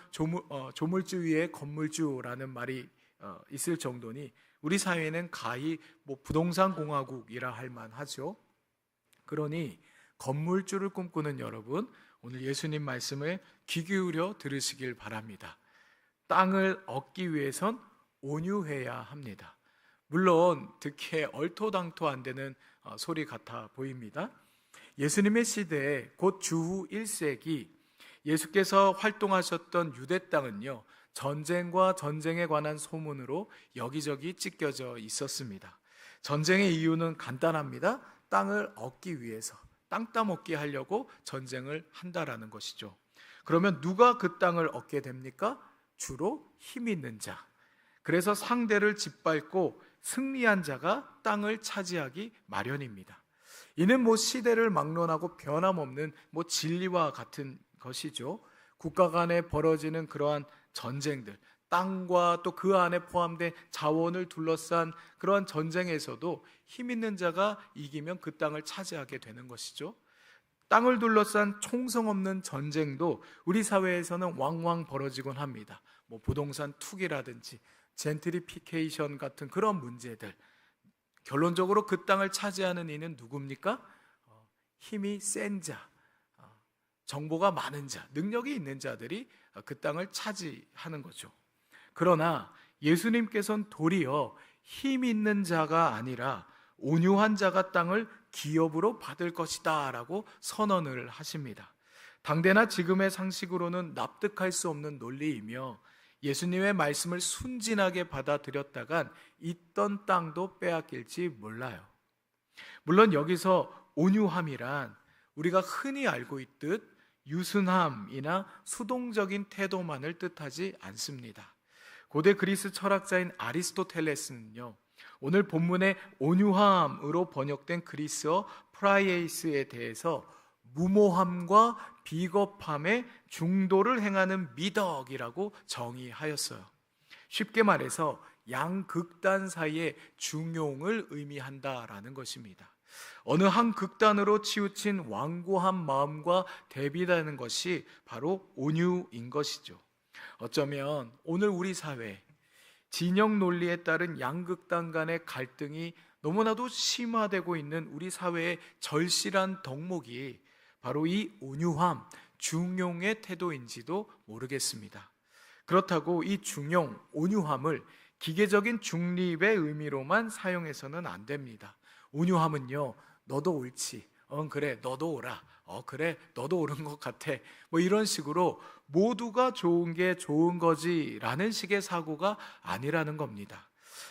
조물주 위에 건물주라는 말이 있을 정도니 우리 사회는 가히 부동산 공화국이라 할 만하죠. 그러니 건물주를 꿈꾸는 여러분, 오늘 예수님 말씀을 귀 기울여 들으시길 바랍니다. 땅을 얻기 위해선 온유해야 합니다. 물론 듣기에 얼토당토 안 되는 소리 같아 보입니다. 예수님의 시대에 곧 주후 1세기 예수께서 활동하셨던 유대 땅은요, 전쟁과 전쟁에 관한 소문으로 여기저기 찢겨져 있었습니다. 전쟁의 이유는 간단합니다. 땅을 얻기 위해서, 땅 따먹기 하려고 전쟁을 한다라는 것이죠. 그러면 누가 그 땅을 얻게 됩니까? 주로 힘 있는 자. 그래서 상대를 짓밟고 승리한 자가 땅을 차지하기 마련입니다. 이는 시대를 막론하고 변함없는 진리와 같은 것이죠. 국가 간에 벌어지는 그러한 전쟁들, 땅과 또 그 안에 포함된 자원을 둘러싼 그러한 전쟁에서도 힘 있는 자가 이기면 그 땅을 차지하게 되는 것이죠. 땅을 둘러싼 총성 없는 전쟁도 우리 사회에서는 왕왕 벌어지곤 합니다. 부동산 투기라든지 젠트리피케이션 같은 그런 문제들. 결론적으로 그 땅을 차지하는 이는 누굽니까? 힘이 센 자, 정보가 많은 자, 능력이 있는 자들이 그 땅을 차지하는 거죠. 그러나 예수님께서는 도리어 힘 있는 자가 아니라 온유한 자가 땅을 기업으로 받을 것이다 라고 선언을 하십니다. 당대나 지금의 상식으로는 납득할 수 없는 논리이며 예수님의 말씀을 순진하게 받아들였다간 있던 땅도 빼앗길지 몰라요. 물론 여기서 온유함이란 우리가 흔히 알고 있듯 유순함이나 수동적인 태도만을 뜻하지 않습니다. 고대 그리스 철학자인 아리스토텔레스는요, 오늘 본문의 온유함으로 번역된 그리스어 프라이에이스에 대해서 무모함과 비겁함의 중도를 행하는 미덕이라고 정의하였어요. 쉽게 말해서 양극단 사이의 중용을 의미한다라는 것입니다. 어느 한 극단으로 치우친 완고한 마음과 대비하는 것이 바로 온유인 것이죠. 어쩌면 오늘 우리 사회 진영 논리에 따른 양극단 간의 갈등이 너무나도 심화되고 있는 우리 사회의 절실한 덕목이 바로 이 온유함, 중용의 태도인지도 모르겠습니다. 그렇다고 이 중용, 온유함을 기계적인 중립의 의미로만 사용해서는 안 됩니다. 온유함은요, 너도 옳지, 그래 너도 옳아, 그래 너도 옳은 것 같아, 뭐 이런 식으로 모두가 좋은 게 좋은 거지 라는 식의 사고가 아니라는 겁니다.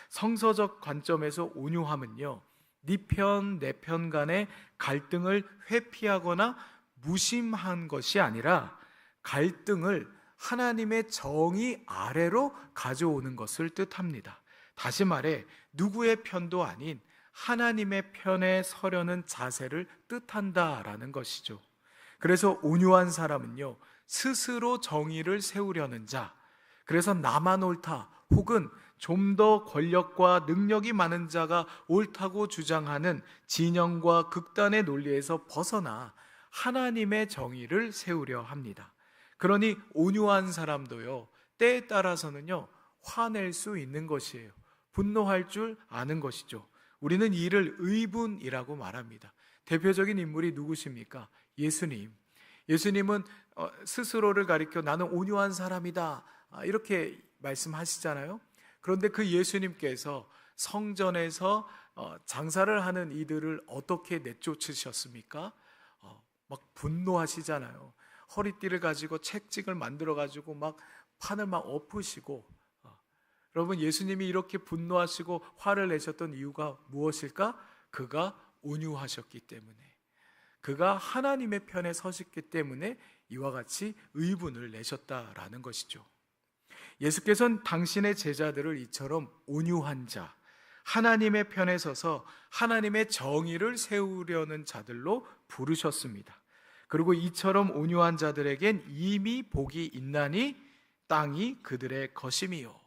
성서적 관점에서 온유함은요, 네 편, 내 편 간의 갈등을 회피하거나 무심한 것이 아니라 갈등을 하나님의 정의 아래로 가져오는 것을 뜻합니다. 다시 말해 누구의 편도 아닌 하나님의 편에 서려는 자세를 뜻한다라는 것이죠. 그래서 온유한 사람은요, 스스로 정의를 세우려는 자, 그래서 나만 옳다 혹은 좀 더 권력과 능력이 많은 자가 옳다고 주장하는 진영과 극단의 논리에서 벗어나 하나님의 정의를 세우려 합니다. 그러니 온유한 사람도요, 때에 따라서는요, 화낼 수 있는 것이에요. 분노할 줄 아는 것이죠. 우리는 이를 의분이라고 말합니다. 대표적인 인물이 누구십니까? 예수님. 예수님은 스스로를 가리켜 나는 온유한 사람이다 이렇게 말씀하시잖아요. 그런데 그 예수님께서 성전에서 장사를 하는 이들을 어떻게 내쫓으셨습니까? 막 분노하시잖아요. 허리띠를 가지고 채찍을 만들어 가지고 막 판을 막 엎으시고, 여러분 예수님이 이렇게 분노하시고 화를 내셨던 이유가 무엇일까? 그가 온유하셨기 때문에, 그가 하나님의 편에 서셨기 때문에 이와 같이 의분을 내셨다라는 것이죠. 예수께서는 당신의 제자들을 이처럼 온유한 자, 하나님의 편에 서서 하나님의 정의를 세우려는 자들로 부르셨습니다. 그리고 이처럼 온유한 자들에겐 이미 복이 있나니 땅이 그들의 것임이요.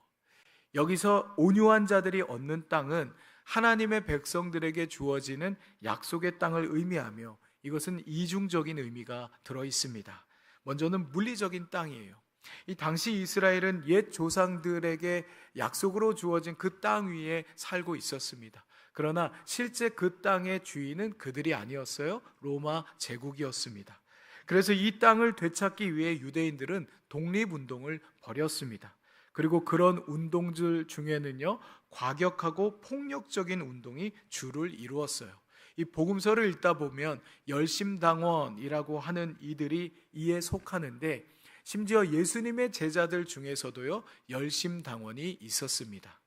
여기서 온유한 자들이 얻는 땅은 하나님의 백성들에게 주어지는 약속의 땅을 의미하며 이것은 이중적인 의미가 들어 있습니다. 먼저는 물리적인 땅이에요. 이 당시 이스라엘은 옛 조상들에게 약속으로 주어진 그 땅 위에 살고 있었습니다. 그러나 실제 그 땅의 주인은 그들이 아니었어요. 로마 제국이었습니다. 그래서 이 땅을 되찾기 위해 유대인들은 독립운동을 벌였습니다. 그리고 그런 운동들 중에는요, 과격하고 폭력적인 운동이 주를 이루었어요. 이 복음서를 읽다 보면 열심당원이라고 하는 이들이 이에 속하는데, 심지어 예수님의 제자들 중에서도요, 열심당원이 있었습니다.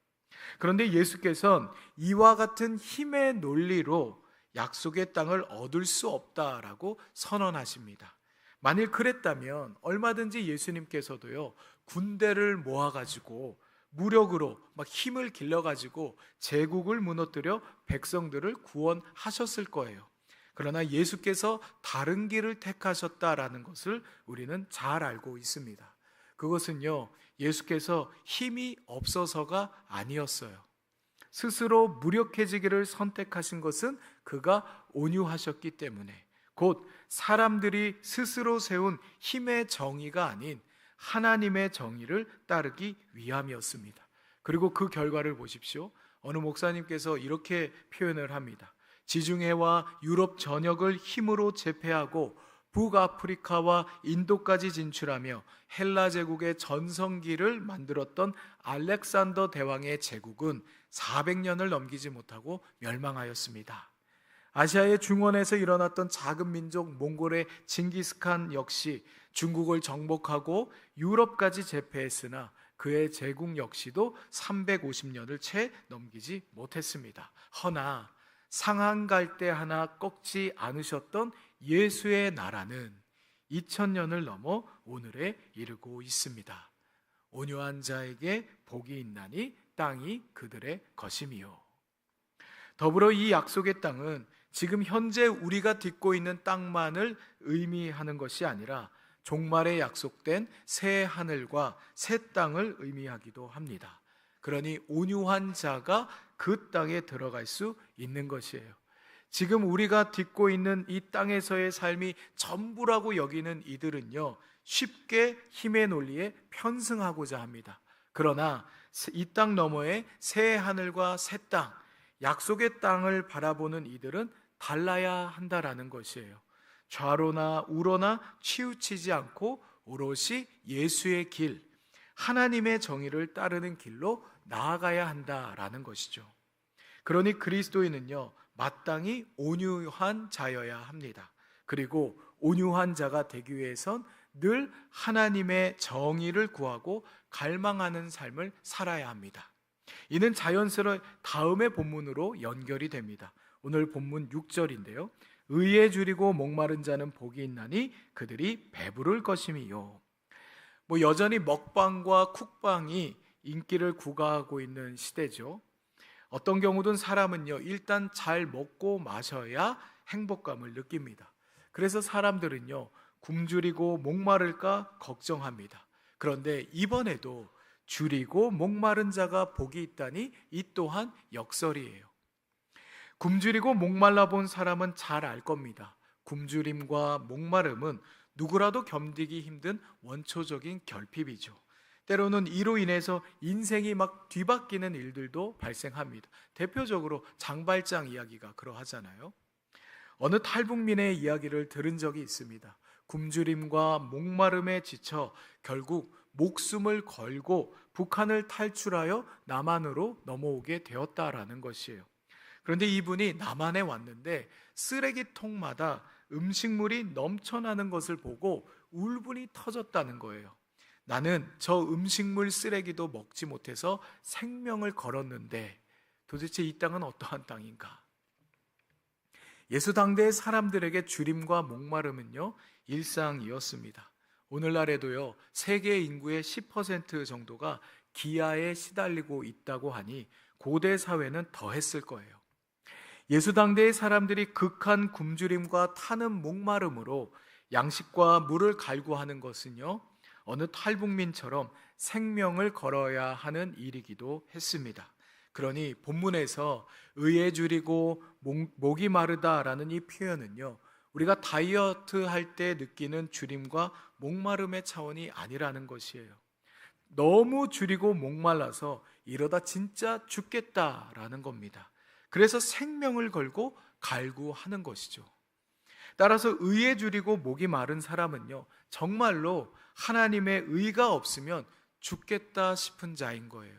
그런데 예수께서는 이와 같은 힘의 논리로 약속의 땅을 얻을 수 없다라고 선언하십니다. 만일 그랬다면 얼마든지 예수님께서도요, 군대를 모아가지고 무력으로 막 힘을 길러가지고 제국을 무너뜨려 백성들을 구원하셨을 거예요. 그러나 예수께서 다른 길을 택하셨다라는 것을 우리는 잘 알고 있습니다. 그것은요, 예수께서 힘이 없어서가 아니었어요. 스스로 무력해지기를 선택하신 것은 그가 온유하셨기 때문에, 곧 사람들이 스스로 세운 힘의 정의가 아닌 하나님의 정의를 따르기 위함이었습니다. 그리고 그 결과를 보십시오. 어느 목사님께서 이렇게 표현을 합니다. 지중해와 유럽 전역을 힘으로 제패하고 북아프리카와 인도까지 진출하며 헬라 제국의 전성기를 만들었던 알렉산더 대왕의 제국은 400년을 넘기지 못하고 멸망하였습니다. 아시아의 중원에서 일어났던 작은 민족 몽골의 징기스칸 역시 중국을 정복하고 유럽까지 제패했으나 그의 제국 역시도 350년을 채 넘기지 못했습니다. 허나 상한 갈대 하나 꺾지 않으셨던 예수의 나라는 2000년을 넘어 오늘에 이르고 있습니다. 온유한 자에게 복이 있나니 땅이 그들의 것임이요. 더불어 이 약속의 땅은 지금 현재 우리가 딛고 있는 땅만을 의미하는 것이 아니라 종말에 약속된 새 하늘과 새 땅을 의미하기도 합니다. 그러니 온유한 자가 그 땅에 들어갈 수 있는 것이에요. 지금 우리가 딛고 있는 이 땅에서의 삶이 전부라고 여기는 이들은요, 쉽게 힘의 논리에 편승하고자 합니다. 그러나 이 땅 너머에 새 하늘과 새 땅, 약속의 땅을 바라보는 이들은 달라야 한다라는 것이에요. 좌로나 우로나 치우치지 않고 오롯이 예수의 길, 하나님의 정의를 따르는 길로 나아가야 한다라는 것이죠. 그러니 그리스도인은요, 마땅히 온유한 자여야 합니다. 그리고 온유한 자가 되기 위해선 늘 하나님의 정의를 구하고 갈망하는 삶을 살아야 합니다. 이는 자연스레 다음의 본문으로 연결이 됩니다. 오늘 본문 6절인데요. 의에 줄이고 목마른 자는 복이 있나니 그들이 배부를 것임이요. 여전히 먹방과 쿡방이 인기를 구가하고 있는 시대죠. 어떤 경우든 사람은요, 일단 잘 먹고 마셔야 행복감을 느낍니다. 그래서 사람들은요, 굶주리고 목마를까 걱정합니다. 그런데 이번에도 줄이고 목마른 자가 복이 있다니 이 또한 역설이에요. 굶주리고 목말라 본 사람은 잘 알 겁니다. 굶주림과 목마름은 누구라도 견디기 힘든 원초적인 결핍이죠. 때로는 이로 인해서 인생이 막 뒤바뀌는 일들도 발생합니다. 대표적으로 장발장 이야기가 그러하잖아요. 어느 탈북민의 이야기를 들은 적이 있습니다. 굶주림과 목마름에 지쳐 결국 목숨을 걸고 북한을 탈출하여 남한으로 넘어오게 되었다라는 것이에요. 그런데 이분이 남한에 왔는데 쓰레기통마다 음식물이 넘쳐나는 것을 보고 울분이 터졌다는 거예요. 나는 저 음식물 쓰레기도 먹지 못해서 생명을 걸었는데 도대체 이 땅은 어떠한 땅인가? 예수 당대의 사람들에게 주림과 목마름은요, 일상이었습니다. 오늘날에도요, 세계 인구의 10% 정도가 기아에 시달리고 있다고 하니 고대 사회는 더했을 거예요. 예수 당대의 사람들이 극한 굶주림과 타는 목마름으로 양식과 물을 갈구하는 것은요, 어느 탈북민처럼 생명을 걸어야 하는 일이기도 했습니다. 그러니 본문에서 의에 줄이고 목이 마르다라는 이 표현은요, 우리가 다이어트 할 때 느끼는 줄임과 목마름의 차원이 아니라는 것이에요. 너무 줄이고 목말라서 이러다 진짜 죽겠다라는 겁니다. 그래서 생명을 걸고 갈구하는 것이죠. 따라서 의에 줄이고 목이 마른 사람은요, 정말로 하나님의 의가 없으면 죽겠다 싶은 자인 거예요.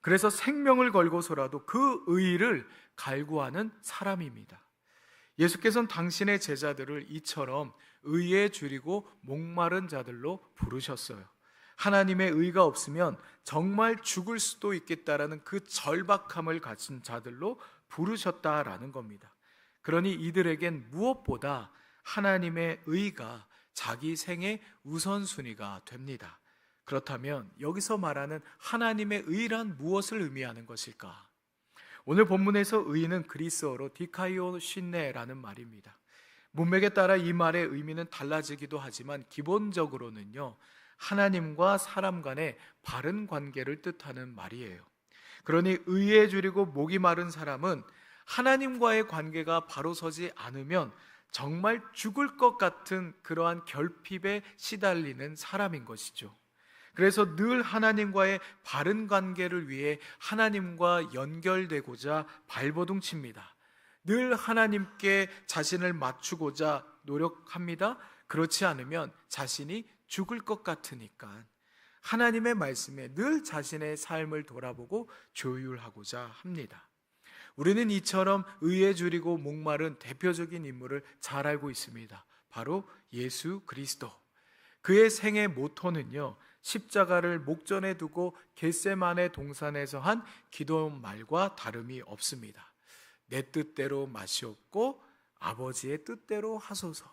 그래서 생명을 걸고서라도 그 의를 갈구하는 사람입니다. 예수께서는 당신의 제자들을 이처럼 의에 줄이고 목마른 자들로 부르셨어요. 하나님의 의가 없으면 정말 죽을 수도 있겠다라는 그 절박함을 가진 자들로 부르셨다라는 겁니다. 그러니 이들에겐 무엇보다 하나님의 의가 자기 생의 우선순위가 됩니다. 그렇다면 여기서 말하는 하나님의 의란 무엇을 의미하는 것일까? 오늘 본문에서 의는 그리스어로 디카이오신네라는 말입니다. 문맥에 따라 이 말의 의미는 달라지기도 하지만 기본적으로는요, 하나님과 사람 간의 바른 관계를 뜻하는 말이에요. 그러니 의에 줄이고 목이 마른 사람은 하나님과의 관계가 바로 서지 않으면 정말 죽을 것 같은 그러한 결핍에 시달리는 사람인 것이죠. 그래서 늘 하나님과의 바른 관계를 위해 하나님과 연결되고자 발버둥칩니다. 늘 하나님께 자신을 맞추고자 노력합니다. 그렇지 않으면 자신이 죽을 것 같으니까 하나님의 말씀에 늘 자신의 삶을 돌아보고 조율하고자 합니다. 우리는 이처럼 의에 줄이고 목마른 대표적인 인물을 잘 알고 있습니다. 바로 예수 그리스도. 그의 생애 모토는요, 십자가를 목전에 두고 겟세마네 동산에서 한 기도 말과 다름이 없습니다. 내 뜻대로 마시옵고 아버지의 뜻대로 하소서.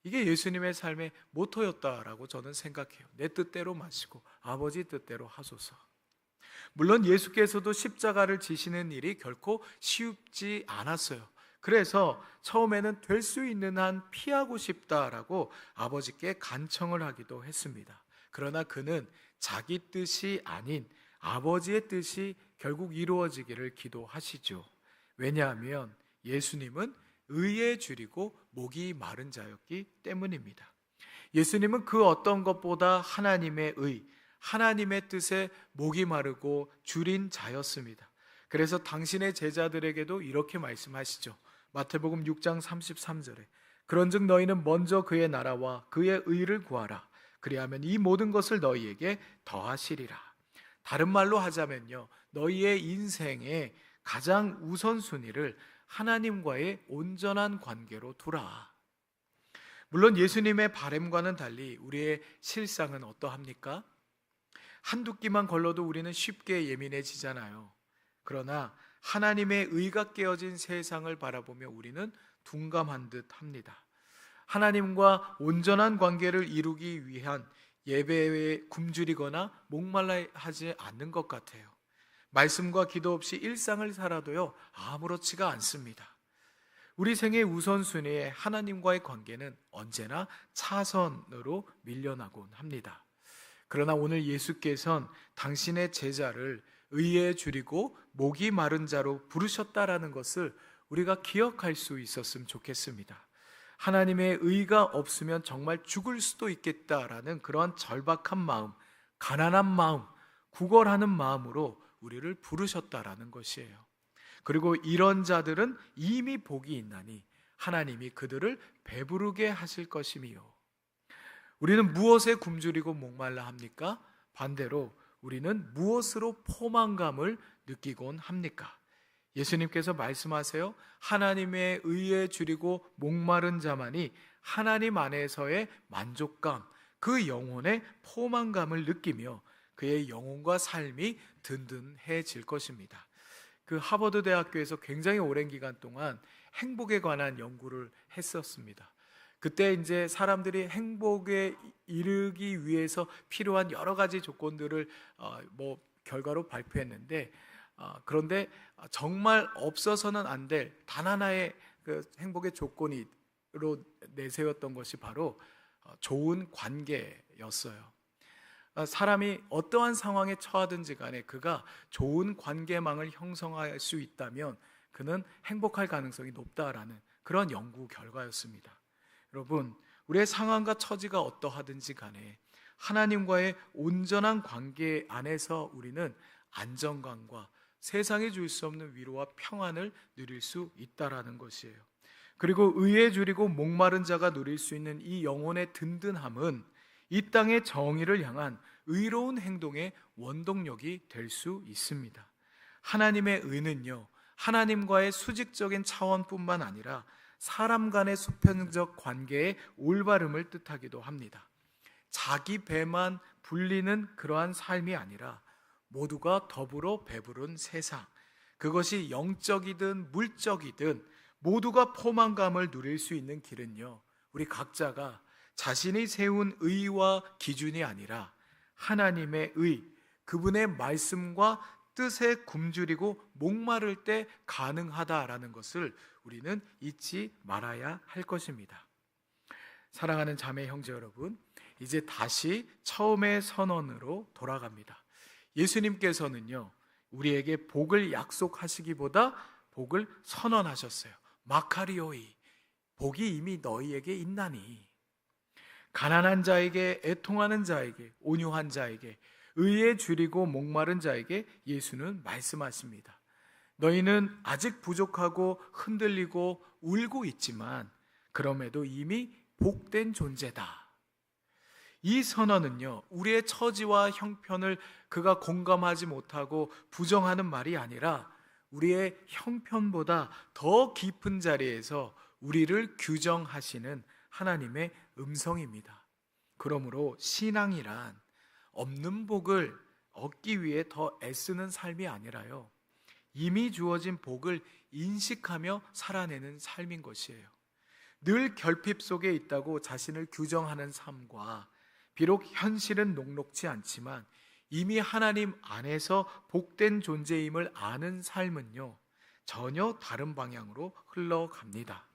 이게 예수님의 삶의 모토였다라고 저는 생각해요. 내 뜻대로 마시고 아버지 뜻대로 하소서. 물론 예수께서도 십자가를 지시는 일이 결코 쉽지 않았어요. 그래서 처음에는 될 수 있는 한 피하고 싶다라고 아버지께 간청을 하기도 했습니다. 그러나 그는 자기 뜻이 아닌 아버지의 뜻이 결국 이루어지기를 기도하시죠. 왜냐하면 예수님은 의에 줄이고 목이 마른 자였기 때문입니다. 예수님은 그 어떤 것보다 하나님의 의, 하나님의 뜻에 목이 마르고 줄인 자였습니다. 그래서 당신의 제자들에게도 이렇게 말씀하시죠. 마태복음 6장 33절에 그런즉 너희는 먼저 그의 나라와 그의 의를 구하라. 그리하면 이 모든 것을 너희에게 더하시리라. 다른 말로 하자면요, 너희의 인생의 가장 우선순위를 하나님과의 온전한 관계로 두라. 물론 예수님의 바램과는 달리 우리의 실상은 어떠합니까? 한두 끼만 걸러도 우리는 쉽게 예민해지잖아요. 그러나 하나님의 의가 깨어진 세상을 바라보며 우리는 둔감한 듯 합니다. 하나님과 온전한 관계를 이루기 위한 예배에 굶주리거나 목말라 하지 않는 것 같아요. 말씀과 기도 없이 일상을 살아도요, 아무렇지가 않습니다. 우리 생의 우선순위에 하나님과의 관계는 언제나 차선으로 밀려나곤 합니다. 그러나 오늘 예수께서는 당신의 제자를 의에 줄이고 목이 마른 자로 부르셨다라는 것을 우리가 기억할 수 있었으면 좋겠습니다. 하나님의 의가 없으면 정말 죽을 수도 있겠다라는 그러한 절박한 마음, 가난한 마음, 구걸하는 마음으로 우리를 부르셨다라는 것이에요. 그리고 이런 자들은 이미 복이 있나니 하나님이 그들을 배부르게 하실 것이미요. 우리는 무엇에 굶주리고 목말라 합니까? 반대로 우리는 무엇으로 포만감을 느끼곤 합니까? 예수님께서 말씀하세요. 하나님의 의에 줄이고 목마른 자만이 하나님 안에서의 만족감, 그 영혼의 포만감을 느끼며 그의 영혼과 삶이 든든해질 것입니다. 그 하버드 대학교에서 굉장히 오랜 기간 동안 행복에 관한 연구를 했었습니다. 그때 이제 사람들이 행복에 이르기 위해서 필요한 여러 가지 조건들을 결과로 발표했는데, 그런데 정말 없어서는 안 될 단 하나의 그 행복의 조건으로 내세웠던 것이 바로 좋은 관계였어요. 사람이 어떠한 상황에 처하든지 간에 그가 좋은 관계망을 형성할 수 있다면 그는 행복할 가능성이 높다라는 그런 연구 결과였습니다. 여러분, 우리의 상황과 처지가 어떠하든지 간에 하나님과의 온전한 관계 안에서 우리는 안정감과 세상이 줄 수 없는 위로와 평안을 누릴 수 있다라는 것이에요. 그리고 의에 줄이고 목마른 자가 누릴 수 있는 이 영혼의 든든함은 이 땅의 정의를 향한 의로운 행동의 원동력이 될 수 있습니다. 하나님의 의는요, 하나님과의 수직적인 차원뿐만 아니라 사람 간의 수평적 관계의 올바름을 뜻하기도 합니다. 자기 배만 불리는 그러한 삶이 아니라 모두가 더불어 배부른 세상, 그것이 영적이든 물적이든 모두가 포만감을 누릴 수 있는 길은요, 우리 각자가 자신이 세운 의와 기준이 아니라 하나님의 의, 그분의 말씀과 뜻에 굶주리고 목마를 때 가능하다라는 것을 우리는 잊지 말아야 할 것입니다. 사랑하는 자매 형제 여러분, 이제 다시 처음의 선언으로 돌아갑니다. 예수님께서는요, 우리에게 복을 약속하시기보다 복을 선언하셨어요. 마카리오이, 복이 이미 너희에게 있나니. 가난한 자에게, 애통하는 자에게, 온유한 자에게, 의에 줄이고 목마른 자에게 예수는 말씀하십니다. 너희는 아직 부족하고 흔들리고 울고 있지만 그럼에도 이미 복된 존재다. 이 선언은요, 우리의 처지와 형편을 그가 공감하지 못하고 부정하는 말이 아니라 우리의 형편보다 더 깊은 자리에서 우리를 규정하시는 하나님의 음성입니다. 그러므로 신앙이란 없는 복을 얻기 위해 더 애쓰는 삶이 아니라요, 이미 주어진 복을 인식하며 살아내는 삶인 것이에요. 늘 결핍 속에 있다고 자신을 규정하는 삶과 비록 현실은 녹록지 않지만 이미 하나님 안에서 복된 존재임을 아는 삶은요, 전혀 다른 방향으로 흘러갑니다.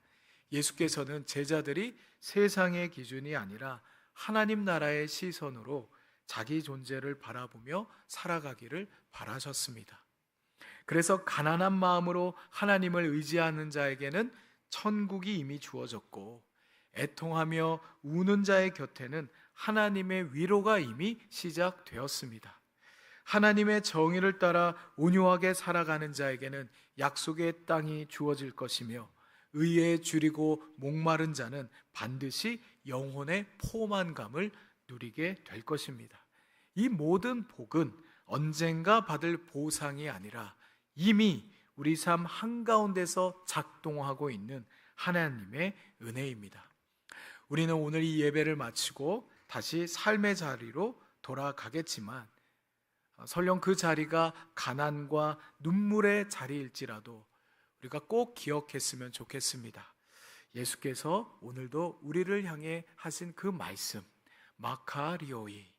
예수께서는 제자들이 세상의 기준이 아니라 하나님 나라의 시선으로 자기 존재를 바라보며 살아가기를 바라셨습니다. 그래서 가난한 마음으로 하나님을 의지하는 자에게는 천국이 이미 주어졌고, 애통하며 우는 자의 곁에는 하나님의 위로가 이미 시작되었습니다. 하나님의 정의를 따라 온유하게 살아가는 자에게는 약속의 땅이 주어질 것이며, 의에 줄이고 목마른 자는 반드시 영혼의 포만감을 누리게 될 것입니다. 이 모든 복은 언젠가 받을 보상이 아니라 이미 우리 삶 한가운데서 작동하고 있는 하나님의 은혜입니다. 우리는 오늘 이 예배를 마치고 다시 삶의 자리로 돌아가겠지만, 설령 그 자리가 가난과 눈물의 자리일지라도 우리가 꼭 기억했으면 좋겠습니다. 예수께서 오늘도 우리를 향해 하신 그 말씀, 마카리오이,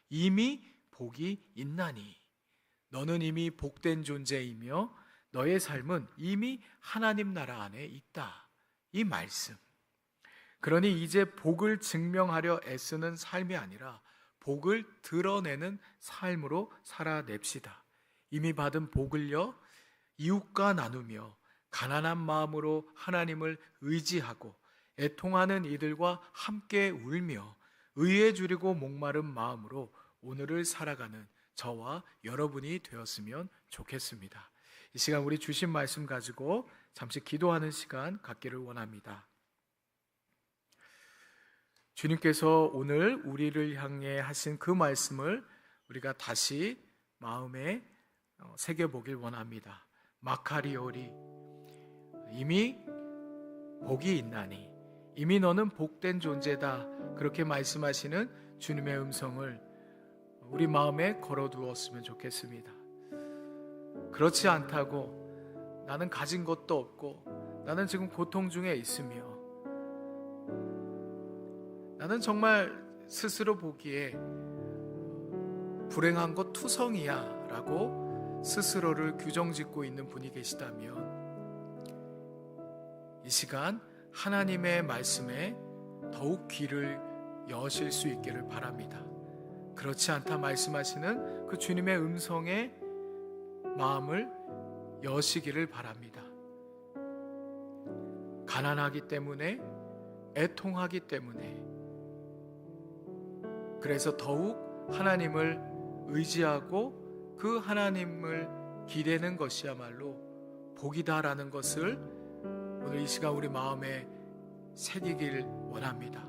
이미 복이 있나니, 너는 이미 복된 존재이며 너의 삶은 이미 하나님 나라 안에 있다. 이 말씀. 그러니 이제 복을 증명하려 애쓰는 삶이 아니라 복을 드러내는 삶으로 살아냅시다. 이미 받은 복을요, 이웃과 나누며 가난한 마음으로 하나님을 의지하고 애통하는 이들과 함께 울며 의에 줄이고 목마른 마음으로 오늘을 살아가는 저와 여러분이 되었으면 좋겠습니다. 이 시간 우리 주신 말씀 가지고 잠시 기도하는 시간 갖기를 원합니다. 주님께서 오늘 우리를 향해 하신 그 말씀을 우리가 다시 마음에 새겨보길 원합니다. 마카리오리, 이미 복이 있나니, 이미 너는 복된 존재다. 그렇게 말씀하시는 주님의 음성을 우리 마음에 걸어두었으면 좋겠습니다. 그렇지 않다고 나는 가진 것도 없고 나는 지금 고통 중에 있으며 나는 정말 스스로 보기에 불행한 것 투성이야 라고 스스로를 규정짓고 있는 분이 계시다면, 이 시간 하나님의 말씀에 더욱 귀를 여실 수 있기를 바랍니다. 그렇지 않다 말씀하시는 그 주님의 음성에 마음을 여시기를 바랍니다. 가난하기 때문에, 애통하기 때문에, 그래서 더욱 하나님을 의지하고 그 하나님을 기대는 것이야말로 복이다라는 것을 오늘 이 시간 우리 마음에 새기길 원합니다.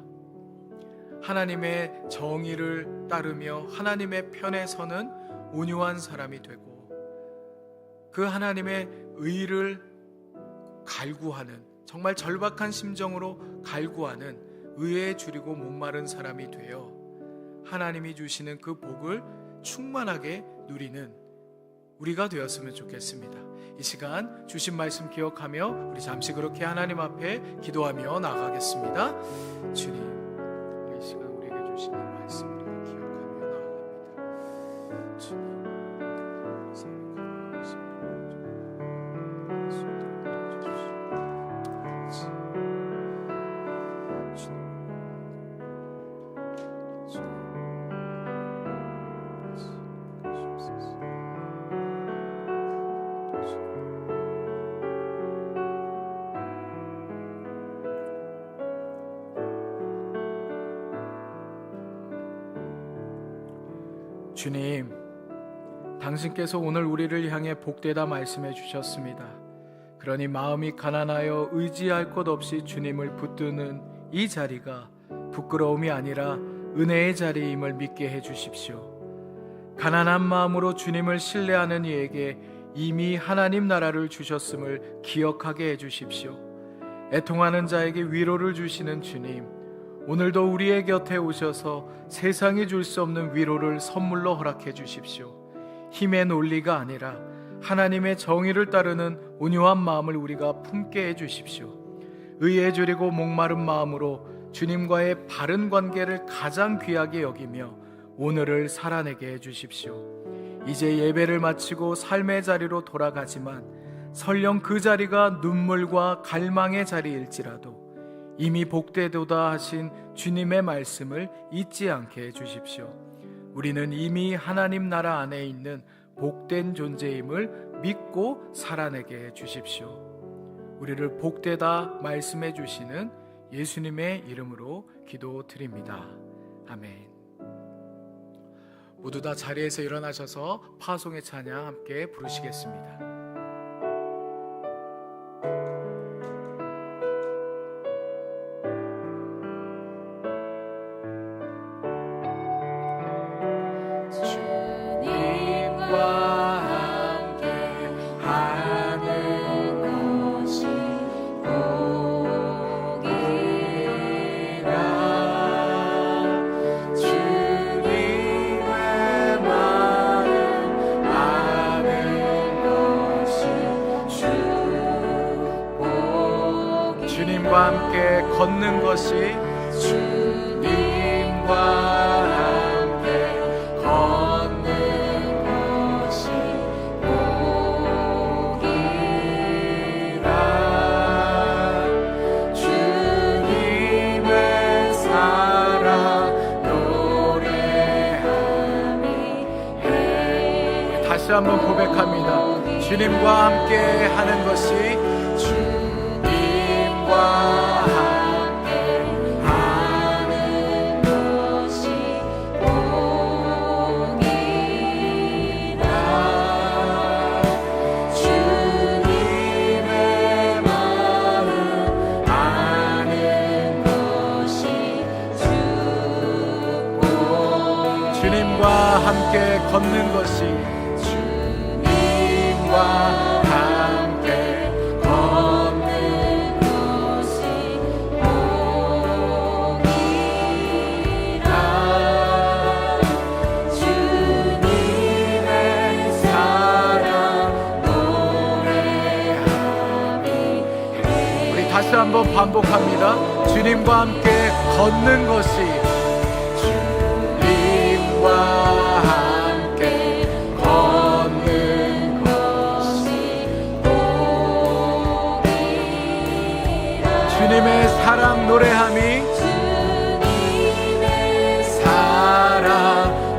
하나님의 정의를 따르며 하나님의 편에 서는 온유한 사람이 되고, 그 하나님의 의를 갈구하는, 정말 절박한 심정으로 갈구하는 의에 줄이고 목마른 사람이 되어 하나님이 주시는 그 복을 충만하게 누리는 우리가 되었으면 좋겠습니다. 이 시간 주신 말씀 기억하며 우리 잠시 그렇게 하나님 앞에 기도하며 나아가겠습니다. 주님, 이 시간 우리에게 주신 이 말씀 우리가 기억하며 나아갑니다. 주님, 주님, 당신께서 오늘 우리를 향해 복되다 말씀해 주셨습니다. 그러니 마음이 가난하여 의지할 것 없이 주님을 붙드는 이 자리가 부끄러움이 아니라 은혜의 자리임을 믿게 해주십시오. 가난한 마음으로 주님을 신뢰하는 이에게 이미 하나님 나라를 주셨음을 기억하게 해주십시오. 애통하는 자에게 위로를 주시는 주님, 오늘도 우리의 곁에 오셔서 세상이 줄 수 없는 위로를 선물로 허락해 주십시오. 힘의 논리가 아니라 하나님의 정의를 따르는 온유한 마음을 우리가 품게 해주십시오. 의에 줄이고 목마른 마음으로 주님과의 바른 관계를 가장 귀하게 여기며 오늘을 살아내게 해주십시오. 이제 예배를 마치고 삶의 자리로 돌아가지만 설령 그 자리가 눈물과 갈망의 자리일지라도 이미 복되도다 하신 주님의 말씀을 잊지 않게 해주십시오. 우리는 이미 하나님 나라 안에 있는 복된 존재임을 믿고 살아내게 해주십시오. 우리를 복되다 말씀해 주시는 예수님의 이름으로 기도드립니다. 아멘. 모두 다 자리에서 일어나셔서 파송의 찬양 함께 부르시겠습니다. 주님과 함께 걷는 것이 주님과 함께 걷는 것이 복이라. 주님의 사랑 노래하니 해. 다시 한번 고백합니다. 주님과 함께 하는 것이 함께 하는 것이 복이라. 주님의 마음 아는 것이 축복. 주님과 함께 걷는 것이 주님과 다시 한번 반복합니다. 주님과 함께 걷는 것이 주님과 함께 걷는 것이 복이라. 주님의 사랑 노래함이 주님의 사랑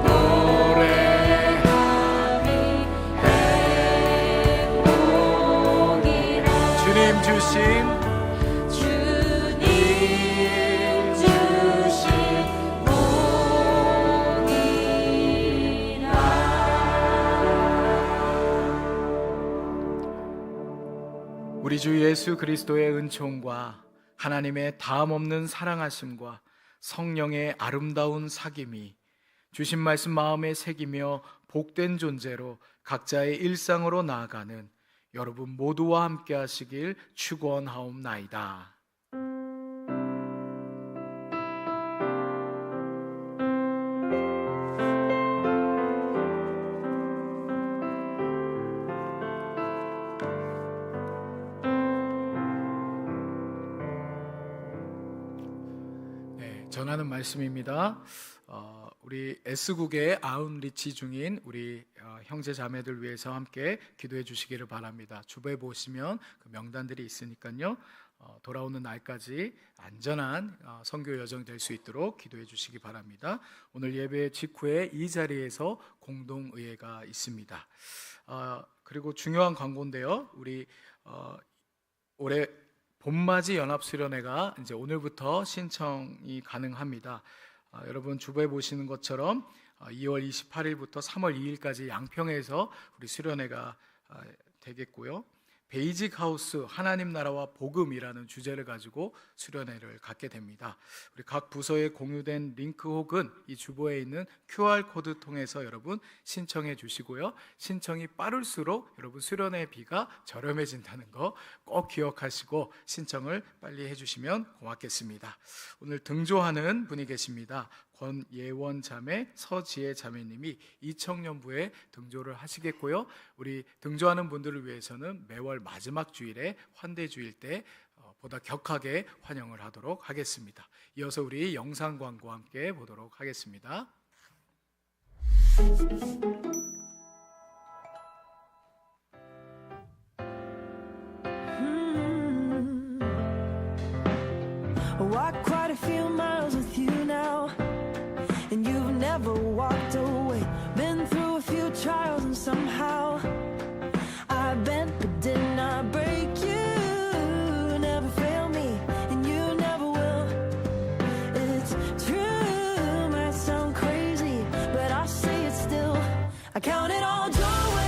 노래함이 행복이라. 주님 주신 우리 주 예수 그리스도의 은총과 하나님의 다함없는 사랑하심과 성령의 아름다운 사귐이 주신 말씀 마음에 새기며 복된 존재로 각자의 일상으로 나아가는 여러분 모두와 함께 하시길 축원하옵나이다. 전하는 말씀입니다. 우리 S국의 아웃리치 중인 우리 형제 자매들 위해서 함께 기도해 주시기를 바랍니다. 주부에 보시면 그 명단들이 있으니까요. 돌아오는 날까지 안전한 선교 여정 될 수 있도록 기도해 주시기 바랍니다. 오늘 예배 직후에 이 자리에서 공동의회가 있습니다. 그리고 중요한 광고인데요. 우리 올해 봄맞이 연합수련회가 이제 오늘부터 신청이 가능합니다. 여러분 주부에 보시는 것처럼 2월 28일부터 3월 2일까지 양평에서 우리 수련회가 되겠고요. 베이직 하우스 하나님 나라와 복음이라는 주제를 가지고 수련회를 갖게 됩니다. 우리 각 부서에 공유된 링크 혹은 이 주보에 있는 QR코드 통해서 여러분 신청해 주시고요. 신청이 빠를수록 여러분 수련회비가 저렴해진다는 거 꼭 기억하시고 신청을 빨리 해주시면 고맙겠습니다. 오늘 등조하는 분이 계십니다. 권예원 자매, 서지혜 자매님이 이청년부에 등조를 하시겠고요. 우리 등조하는 분들을 위해서는 매월 마지막 주일에 환대주일 때 보다 격하게 환영을 하도록 하겠습니다. 이어서 우리 영상 광고와 함께 보도록 하겠습니다. Walked quite a few miles with you now, and you've never walked away. Been through a few trials and somehow I bent but did not break you. Never fail me and you never will. It's true, might sound crazy, but I say it still. I count it all joy.